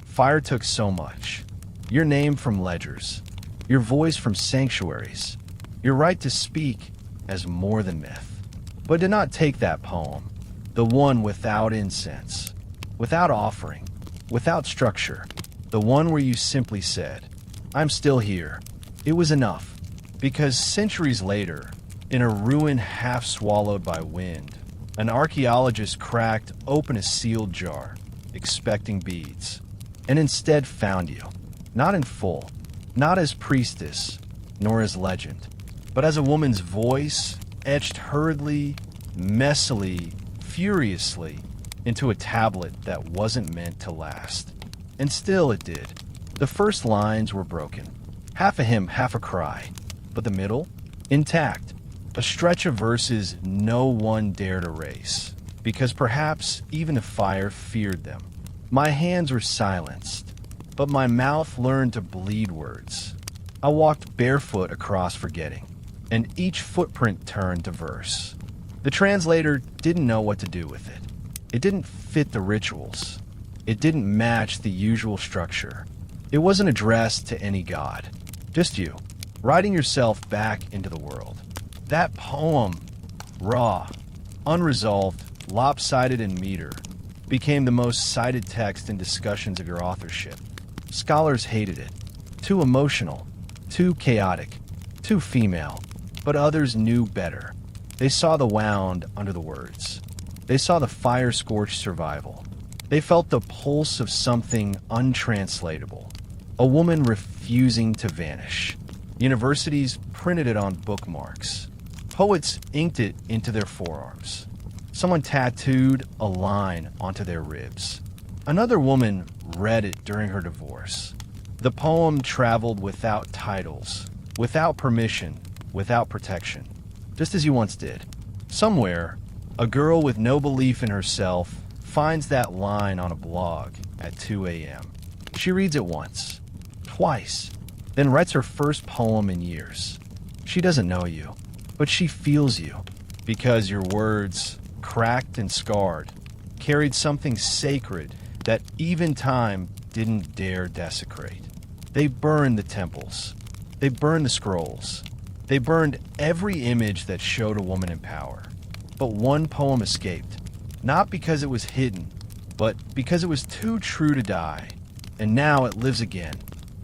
Fire took so much. Your name from ledgers, your voice from sanctuaries, your right to speak as more than myth. But did not take that poem, the one without incense, without offering, without structure, the one where you simply said, "I'm still here." It was enough, because centuries later, in a ruin half swallowed by wind, an archaeologist cracked open a sealed jar, expecting beads, and instead found you, not in full, not as priestess, nor as legend, but as a woman's voice etched hurriedly, messily, furiously into a tablet that wasn't meant to last. And still it did. The first lines were broken, half a hymn, half a cry, but the middle, intact, a stretch of verses no one dared erase, because perhaps even if fire feared them. My hands were silenced, but my mouth learned to bleed words. I walked barefoot across forgetting, and each footprint turned to verse. The translator didn't know what to do with it. It didn't fit the rituals. It didn't match the usual structure. It wasn't addressed to any god. Just you, writing yourself back into the world. That poem, raw, unresolved, lopsided in meter, became the most cited text in discussions of your authorship. Scholars hated it. Too emotional, too chaotic, too female. But others knew better. They saw the wound under the words. They saw the fire-scorched survival. They felt the pulse of something untranslatable. A woman refusing to vanish. Universities printed it on bookmarks. Poets inked it into their forearms. Someone tattooed a line onto their ribs. Another woman read it during her divorce. The poem traveled without titles, without permission, without protection, just as you once did. Somewhere, a girl with no belief in herself finds that line on a blog at 2 a.m. She reads it once, twice, then writes her first poem in years. She doesn't know you, but she feels you, because your words, cracked and scarred, carried something sacred that even time didn't dare desecrate. They burned the temples. They burned the scrolls. They burned every image that showed a woman in power. But one poem escaped, not because it was hidden, but because it was too true to die. And now it lives again,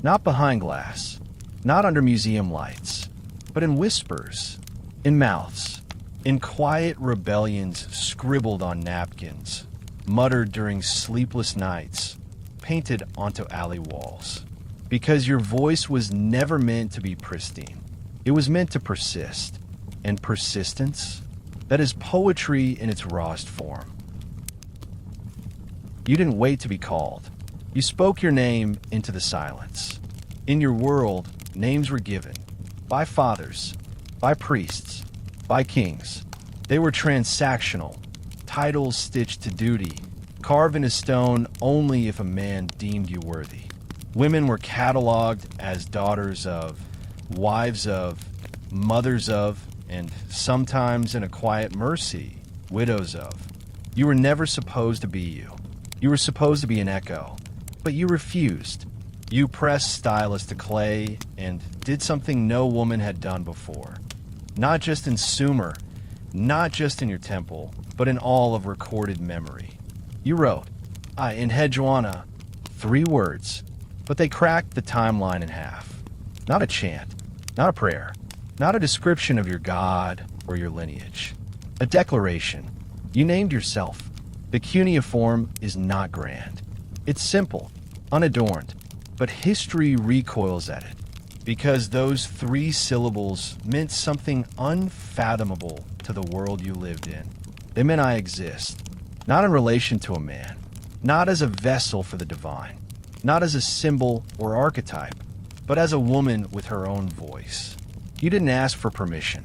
not behind glass, not under museum lights, but in whispers, in mouths, in quiet rebellions scribbled on napkins, muttered during sleepless nights, painted onto alley walls. Because your voice was never meant to be pristine. It was meant to persist. And persistence, that is poetry in its rawest form. You didn't wait to be called. You spoke your name into the silence. In your world, names were given. By fathers, by priests, by kings. They were transactional, titles stitched to duty, carved into stone only if a man deemed you worthy. Women were cataloged as daughters of, wives of, mothers of, and sometimes in a quiet mercy, widows of. You were never supposed to be you. You were supposed to be an echo, but you refused. You pressed stylus to clay and did something no woman had done before. Not just in Sumer, not just in your temple, but in all of recorded memory. You wrote, Enheduanna, 3 words, but they cracked the timeline in half. Not a chant, not a prayer, not a description of your god or your lineage. A declaration. You named yourself. The cuneiform is not grand. It's simple, unadorned, but history recoils at it, because those 3 syllables meant something unfathomable to the world you lived in. They meant I exist, not in relation to a man, not as a vessel for the divine, not as a symbol or archetype, but as a woman with her own voice. You didn't ask for permission.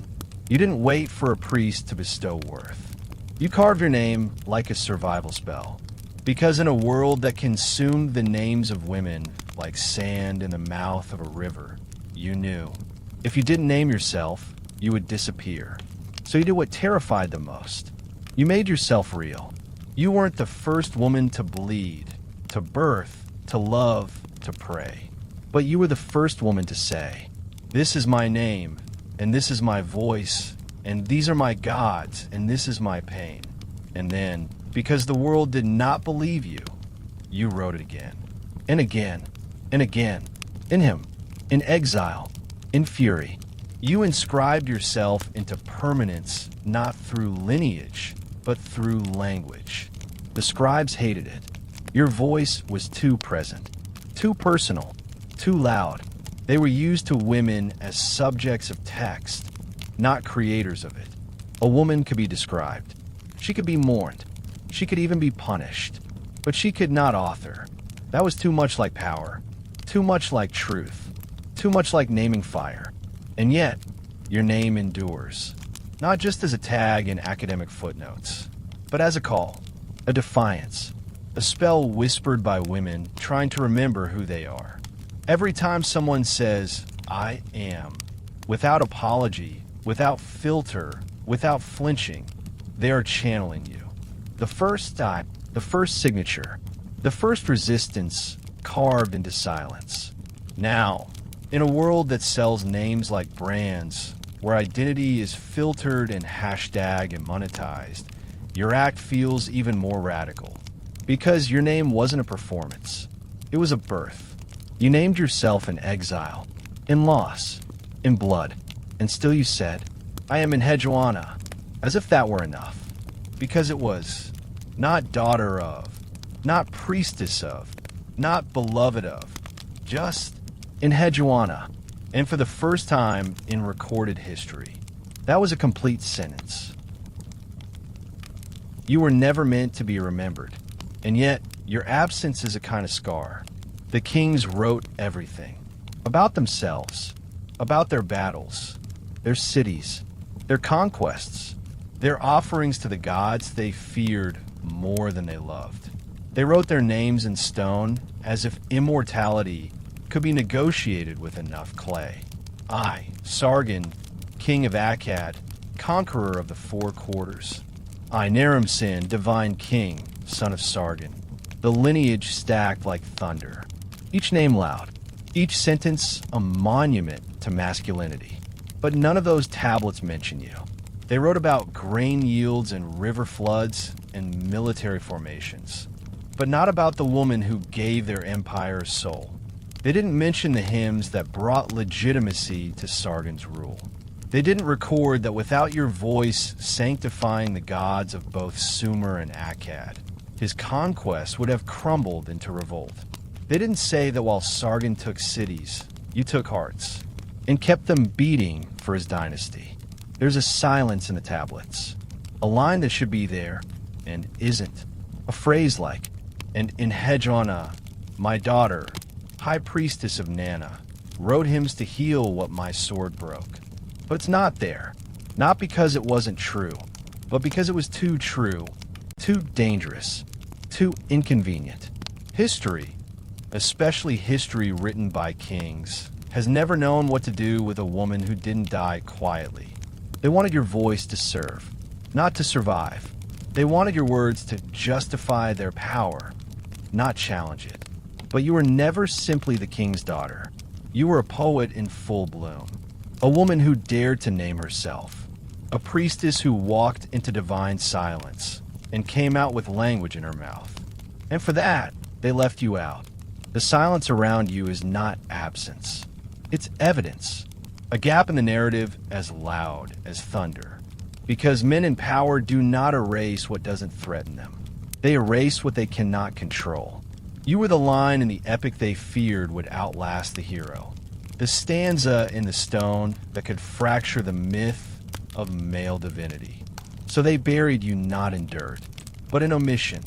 You didn't wait for a priest to bestow worth. You carved your name like a survival spell, because in a world that consumed the names of women like sand in the mouth of a river, you knew. If you didn't name yourself, you would disappear. So you did what terrified the most. You made yourself real. You weren't the first woman to bleed, to birth, to love, to pray. But you were the first woman to say, "This is my name, and this is my voice, and these are my gods, and this is my pain." And then, because the world did not believe you, you wrote it again, and again, and again, in him, in exile, in fury. You inscribed yourself into permanence not through lineage, but through language. The scribes hated it. Your voice was too present, too personal, too loud. They were used to women as subjects of text, not creators of it. A woman could be described. She could be mourned. She could even be punished. But she could not author. That was too much like power, too much like truth, too much like naming fire. And yet, your name endures, not just as a tag in academic footnotes, but as a call, a defiance, a spell whispered by women trying to remember who they are. Every time someone says, "I am," without apology, without filter, without flinching, they are channeling you. The first step, the first signature, the first resistance carved into silence. Now, in a world that sells names like brands, where identity is filtered and hashtag and monetized, your act feels even more radical. Because your name wasn't a performance. It was a birth. You named yourself in exile, in loss, in blood, and still you said, "I am Enheduanna," as if that were enough. Because it was not daughter of, not priestess of, not beloved of, just Enheduanna. And for the first time in recorded history, that was a complete sentence. You were never meant to be remembered, and yet your absence is a kind of scar. The kings wrote everything about themselves, about their battles, their cities, their conquests, their offerings to the gods they feared more than they loved. They wrote their names in stone as if immortality could be negotiated with enough clay. I, Sargon, king of Akkad, conqueror of the four quarters. I, Naram-Sin, divine king, son of Sargon. The lineage stacked like thunder. Each name loud. Each sentence a monument to masculinity. But none of those tablets mention you. They wrote about grain yields and river floods and military formations. But not about the woman who gave their empire a soul. They didn't mention the hymns that brought legitimacy to Sargon's rule. They didn't record that without your voice sanctifying the gods of both Sumer and Akkad, his conquest would have crumbled into revolt. They didn't say that while Sargon took cities, you took hearts, and kept them beating for his dynasty. There's a silence in the tablets, a line that should be there and isn't, a phrase like, "And Enheduanna, my daughter, high priestess of Nana, wrote hymns to heal what my sword broke." But it's not there, not because it wasn't true, but because it was too true, too dangerous, too inconvenient. History, especially history written by kings, has never known what to do with a woman who didn't die quietly. They wanted your voice to serve, not to survive. They wanted your words to justify their power, not challenge it. But you were never simply the king's daughter. You were a poet in full bloom, a woman who dared to name herself, a priestess who walked into divine silence and came out with language in her mouth. And for that, they left you out. The silence around you is not absence. It's evidence, a gap in the narrative as loud as thunder. Because men in power do not erase what doesn't threaten them. They erase what they cannot control. You were the line in the epic they feared would outlast the hero. The stanza in the stone that could fracture the myth of male divinity. So they buried you not in dirt, but in omission.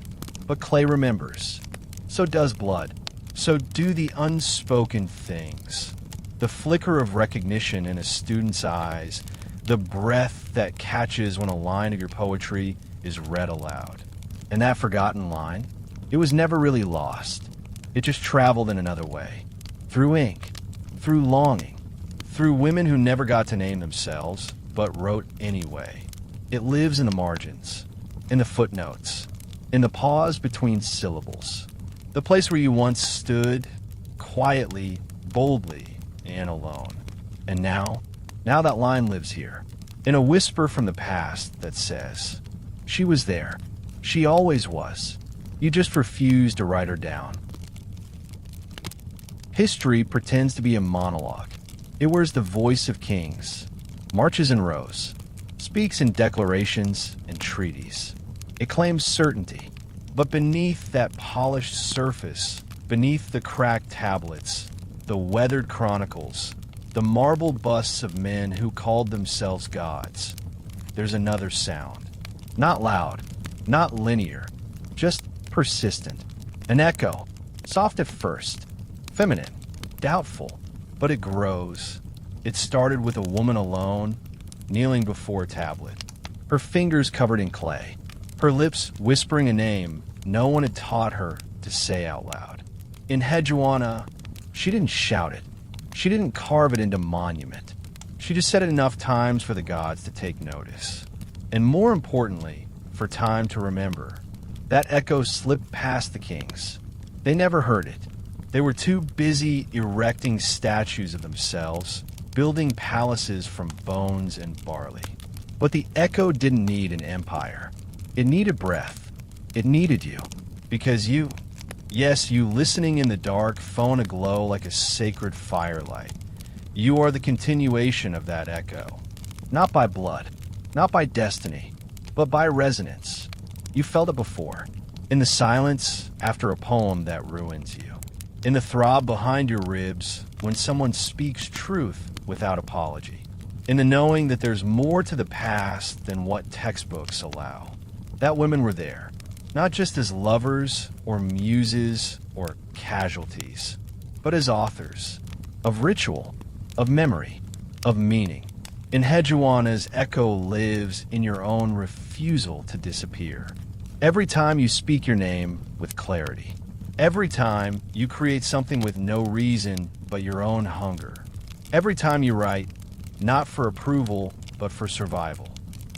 But clay remembers. So does blood. So do the unspoken things. The flicker of recognition in a student's eyes, the breath that catches when a line of your poetry is read aloud. And that forgotten line, it was never really lost. It just traveled in another way. Through ink, through longing, through women who never got to name themselves, but wrote anyway. It lives in the margins, in the footnotes, in the pause between syllables. The place where you once stood, quietly boldly and alone. And now that line lives here, in a whisper from the past that says, she was there. She always was. You just refused to write her down. History pretends to be a monologue. It wears the voice of kings, marches in rows, speaks in declarations and treaties. It claims certainty, but beneath that polished surface, beneath the cracked tablets, the weathered chronicles, the marble busts of men who called themselves gods, there's another sound. Not loud, not linear, just persistent. An echo, soft at first, feminine, doubtful, but it grows. It started with a woman alone, kneeling before a tablet, her fingers covered in clay, her lips whispering a name no one had taught her to say out loud. Enheduanna, she didn't shout it. She didn't carve it into monument. She just said it enough times for the gods to take notice. And more importantly, for time to remember. That echo slipped past the kings. They never heard it. They were too busy erecting statues of themselves, building palaces from bones and barley. But the echo didn't need an empire. It needed breath. It needed you. Because you, yes, you listening in the dark, phone aglow like a sacred firelight. You are the continuation of that echo. Not by blood, not by destiny, but by resonance. You felt it before. In the silence after a poem that ruins you. In the throb behind your ribs when someone speaks truth without apology. In the knowing that there's more to the past than what textbooks allow. That women were there, not just as lovers or muses or casualties, but as authors of ritual, of memory, of meaning. Enheduanna's echo lives in your own refusal to disappear. Every time you speak your name with clarity. Every time you create something with no reason but your own hunger. Every time you write, not for approval, but for survival.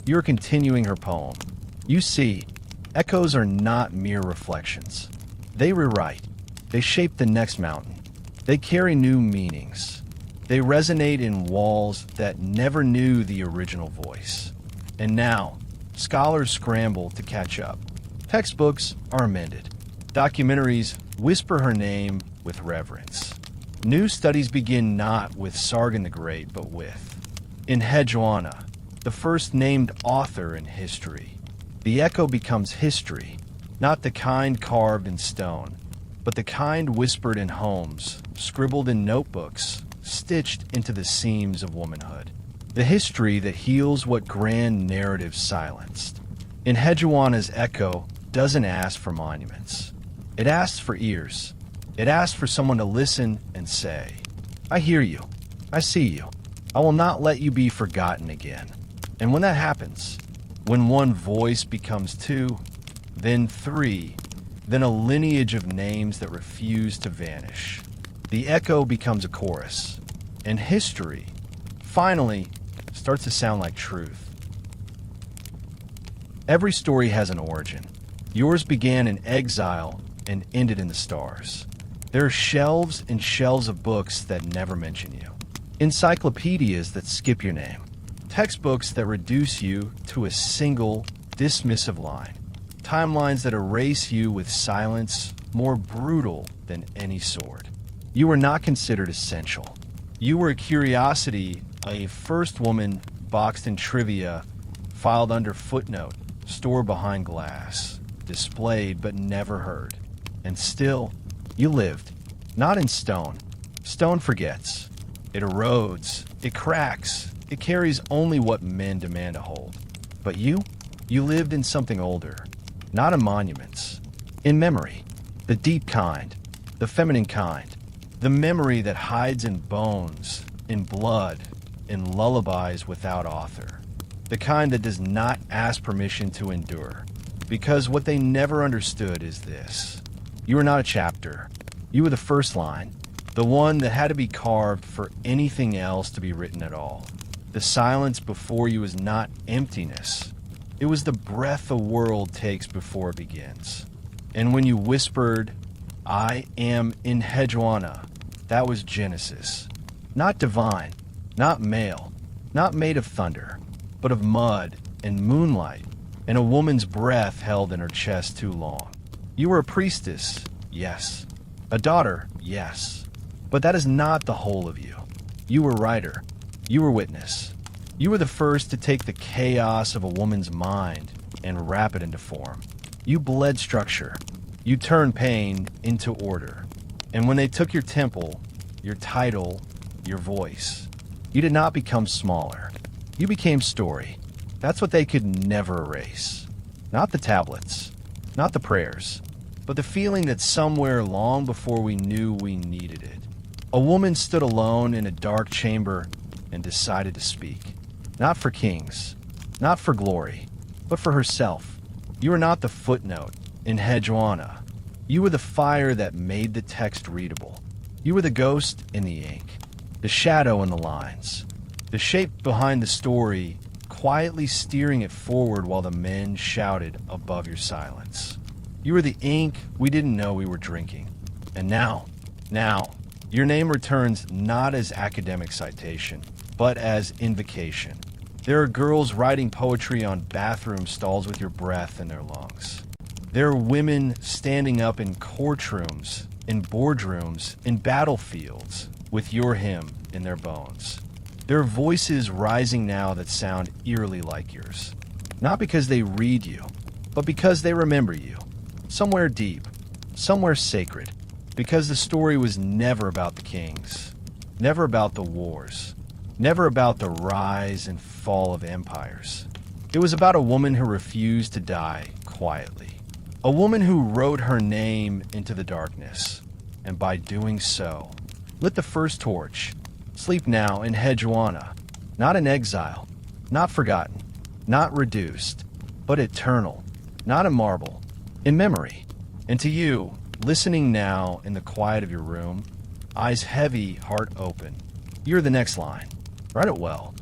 You're continuing her poem. You see, echoes are not mere reflections. They rewrite. They shape the next mountain. They carry new meanings. They resonate in walls that never knew the original voice. And now, scholars scramble to catch up. Textbooks are amended. Documentaries whisper her name with reverence. New studies begin not with Sargon the Great, but with Enheduanna, the first named author in history. The echo becomes history, not the kind carved in stone, but the kind whispered in homes, scribbled in notebooks, stitched into the seams of womanhood. The history that heals what grand narratives silenced. Enheduanna's echo doesn't ask for monuments. It asks for ears. It asks for someone to listen and say, I hear you. I see you. I will not let you be forgotten again. And when that happens, when one voice becomes two, then three, then a lineage of names that refuse to vanish, the echo becomes a chorus, and history, finally, starts to sound like truth. Every story has an origin. Yours began in exile and ended in the stars. There are shelves and shelves of books that never mention you. Encyclopedias that skip your name. Textbooks that reduce you to a single, dismissive line. Timelines that erase you with silence more brutal than any sword. You were not considered essential. You were a curiosity, a first woman boxed in trivia, filed under footnote, stored behind glass, displayed but never heard. And still, you lived, not in stone. Stone forgets. It erodes. It cracks. It carries only what men demand to hold. But you lived in something older, not in monuments, in memory, the deep kind, the feminine kind, the memory that hides in bones, in blood, in lullabies without author, the kind that does not ask permission to endure. Because what they never understood is this. You were not a chapter. You were the first line, the one that had to be carved for anything else to be written at all. The silence before you is not emptiness. It was the breath the world takes before it begins. And when you whispered, I am Enheduanna, That was Genesis. Not divine, not male, not made of thunder, but of mud and moonlight and a woman's breath held in her chest too long. You were a priestess, yes. A daughter, yes. But that is not the whole of you. You were writer. You were witness. You were the first to take the chaos of a woman's mind and wrap it into form. You bled structure. You turned pain into order. And when they took your temple, your title, your voice, you did not become smaller. You became story. That's what they could never erase. Not the tablets, not the prayers, but the feeling that somewhere long before we knew we needed it, a woman stood alone in a dark chamber and decided to speak. Not for kings, not for glory, but for herself. You were not the footnote in Enheduanna. You were the fire that made the text readable. You were the ghost in the ink, the shadow in the lines, the shape behind the story, quietly steering it forward while the men shouted above your silence. You were the ink we didn't know we were drinking. And now, your name returns not as academic citation, but as invocation. There are girls writing poetry on bathroom stalls with your breath in their lungs. There are women standing up in courtrooms, in boardrooms, in battlefields, with your hymn in their bones. There are voices rising now that sound eerily like yours. Not because they read you, but because they remember you. Somewhere deep, somewhere sacred. Because the story was never about the kings, never about the wars, never about the rise and fall of empires. It was about a woman who refused to die quietly. A woman who wrote her name into the darkness, and by doing so, lit the first torch. Sleep now in Enheduanna, not in exile, not forgotten, not reduced, but eternal, not in marble, in memory. And to you, listening now in the quiet of your room, eyes heavy, heart open, you're the next line. Write it well.